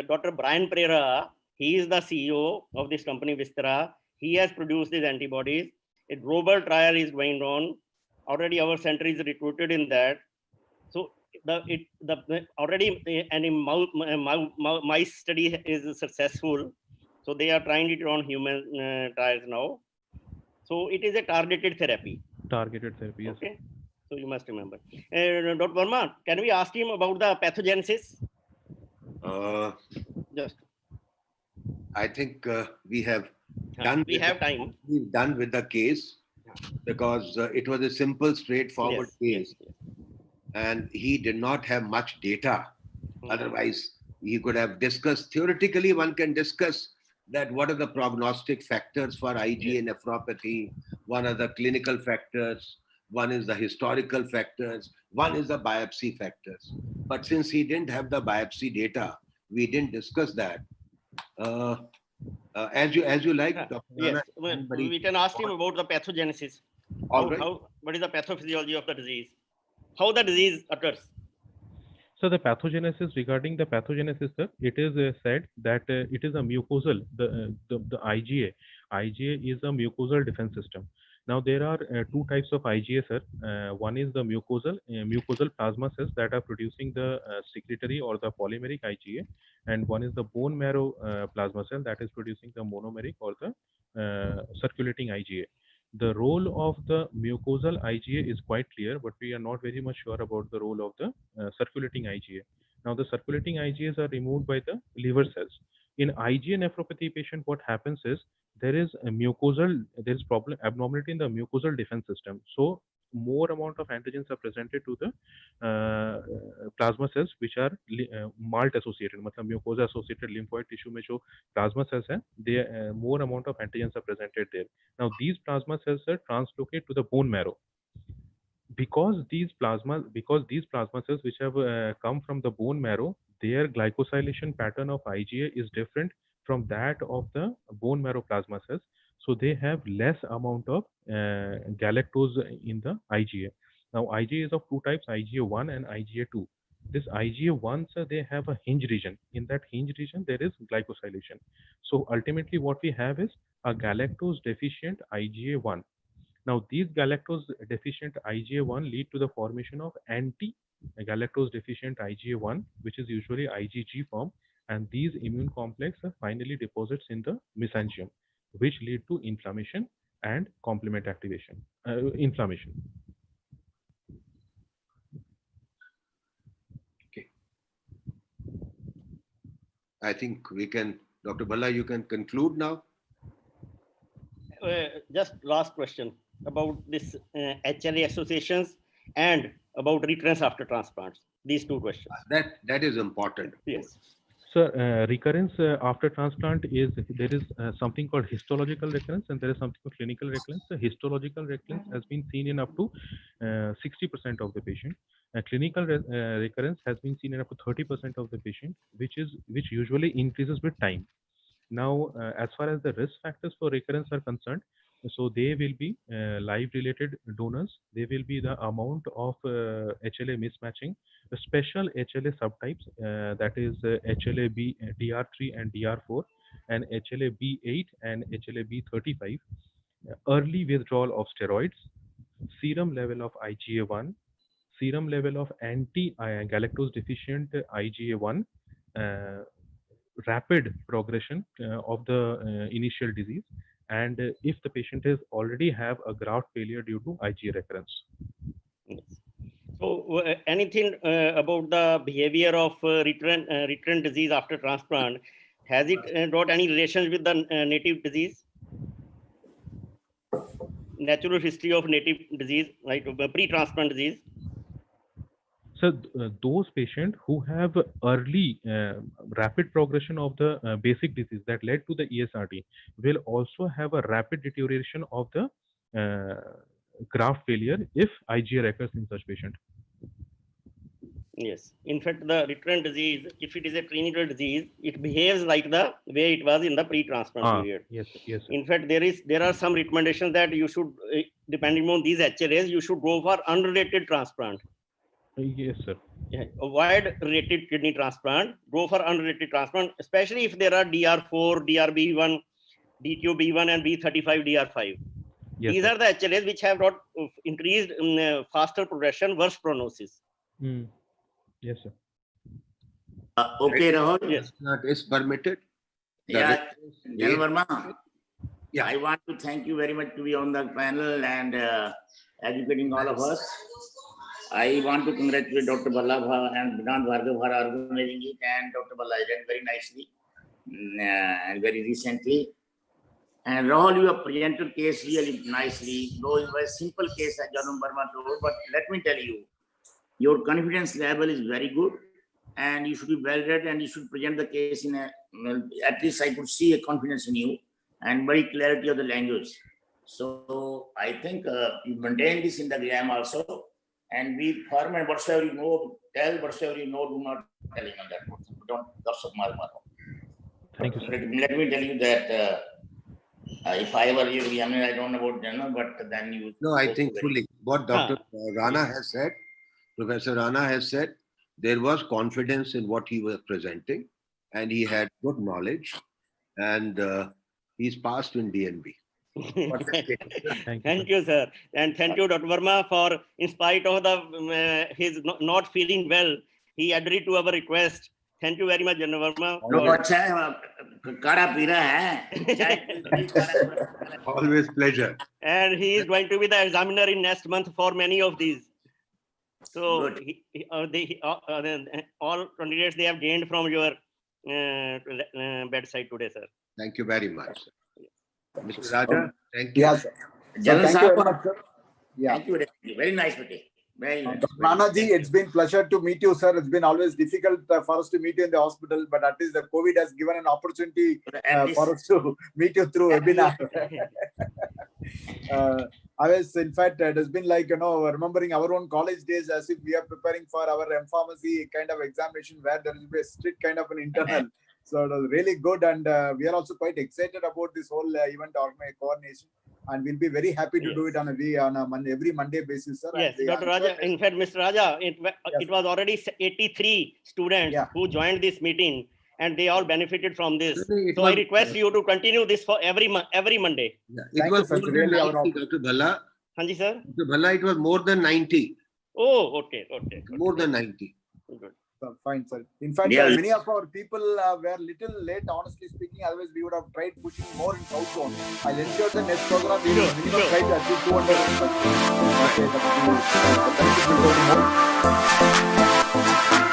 Dr. Brian Pereira, he is the CEO of this company, Vistara. He has produced these antibodies. A global trial is going on. Already our center is recruited in that. So already any mice study is successful. So they are trying it on human trials now. So it is a targeted therapy. Targeted therapy, yes. Okay. So you must remember. Dr. Verma, can we ask him about the pathogenesis? Just. I think we have done. We have time. We've done with the case because it was a simple, straightforward case, and he did not have much data. Otherwise, he could have discussed. Theoretically, one can discuss that what are the prognostic factors for IgA nephropathy, what are the clinical factors, one is the historical factors, one is the biopsy factors. But since he didn't have the biopsy data, we didn't discuss that. As you like, Dr. Yes, we can ask him about the pathogenesis. What is the pathophysiology of the disease? How the disease occurs? So the pathogenesis, regarding the pathogenesis, sir, it is said that it is a mucosal, the IgA. IgA is a mucosal defense system. Now there are two types of IgA, sir. One is the mucosal plasma cells that are producing the secretory or the polymeric IgA, and one is the bone marrow plasma cell that is producing the monomeric or the circulating IgA. The role of the mucosal IgA is quite clear, but we are not very much sure about the role of the circulating IgA. Now, the circulating IgAs are removed by the liver cells. In IgA nephropathy patient, what happens is there is abnormality in the mucosal defense system. So, more amount of antigens are presented to the plasma cells which are MALT associated, मतलब mucosa associated lymphoid tissue में जो plasma cells हैं, they more amount of antigens are presented there. Now these plasma cells are translocate to the bone marrow. because these plasma cells which have come from the bone marrow, their glycosylation pattern of IgA is different from that of the bone marrow plasma cells. So they have less amount of galactose in the IgA. Now IgA is of two types, IgA1 and IgA2. This IgA1, they have a hinge region. In that hinge region, there is glycosylation. So ultimately what we have is a galactose deficient IgA1. Now, these galactose deficient IgA1 lead to the formation of anti-galactose deficient IgA1, which is usually IgG form, and these immune complex finally deposits in the mesangium, which lead to inflammation and complement activation. Inflammation. Okay. I think we can, Dr. Bhalla, you can conclude now. Just last question about this HLA associations and about recurrence after transplants. These two questions. That is important. Yes. So recurrence after transplant is there is something called histological recurrence and there is something called clinical recurrence. The histological recurrence has been seen in up to 60% of the patient. Clinical recurrence has been seen in up to 30% of the patient, which usually increases with time. Now, as far as the risk factors for recurrence are concerned, so they will be live-related donors. They will be the amount of HLA mismatching, the special HLA subtypes, that is HLA-B, DR3 and DR4, and HLA-B8 and HLA-B35, early withdrawal of steroids, serum level of IgA1, serum level of anti-galactose deficient IgA1, rapid progression of the initial disease, and if the patient is already have a graft failure due to IgA recurrence. Yes. So anything about the behavior of recurrent disease after transplant, has it got any relation with the native disease? Natural history of native disease, like pre-transplant disease? So those patients who have early rapid progression of the basic disease that led to the ESRD will also have a rapid deterioration of the graft failure if IgA recurs in such patient. Yes. In fact, the recurrent disease, if it is a clinical disease, it behaves like the way it was in the pre-transplant period. Yes, yes. In fact, there are some recommendations that you should, depending on these HLAs, you should go for unrelated transplant. Yes, sir. Yeah. Avoid related kidney transplant, go for unrelated transplant, especially if there are DR4, DRB1, DQB1 and B35, DR5. Yes, These sir. are the HLAs which have got increased faster progression, worse prognosis. Yes, sir. Okay, Rahul. Yes. That is permitted. Yeah, General Verma. Yeah. I want to thank you very much to be on the panel and educating all of us. I want to congratulate Dr. Bhalla and Vedant Bhargav for organizing it, and Dr. Bhalla did very nicely and very recently. And Rahul, you have presented case really nicely. Though it was a simple case as General Verma told, but let me tell you, your confidence level is very good, and you should be well read, and you should present the case in a, well, at least I could see a confidence in you and very clarity of the language. So I think you maintain this in the exam also, and be firm, and whatsoever you know, tell, whatsoever you know, do not tell him on that. Don't gossip. Thank you, sir. Let me tell you that if I were you, I mean, I don't know about general, but then you. No, I think fully what Dr. Rana has said, Professor Rana has said, there was confidence in what he was presenting, and he had good knowledge, and he's passed in DNB. Thank you, sir. And thank you, Dr. Verma, for, in spite of the his not feeling well, he agreed to our request. Thank you very much, General Verma. Always pleasure. And he is going to be the examiner in next month for many of these. So all candidates they have gained from your bedside today, sir. Thank you very much. Mr. Raja, thank you. Yes, sir. Thank you very much, sir. Yeah. Thank you. Very nice meeting. Very nice. Rana ji, it's been pleasure to meet you, sir. It's been always difficult for us to meet you in the hospital, but at least the COVID has given an opportunity for us to meet you through webinar. I was, in fact, it has been like, remembering our own college days as if we are preparing for our M-Pharmacy kind of examination where there will be a strict kind of an internal. So it was really good. And we are also quite excited about this whole event coordination. And we'll be very happy to do it on every Monday basis, sir. Yes, And Dr. I'm Raja. sure- In fact, Mr. Raja, it was already 83 students Yeah. who joined this meeting, and they all benefited from this. It So I was- request you to continue this for every Monday. Yeah, Thank it you, was sir. more It's than really our 90, Dr. Bhalla. Hanji, sir. Dr. Bhalla, it was more than 90. Oh, okay. More than 90. Good. Fine, sir. In fact, Yeah. many of our people were little late, honestly speaking. Otherwise, we would have tried pushing more in South Zone. I'll ensure the next program we will Sure, minimum sure. try to achieve 200. Okay, that will be- the benefit will go to more.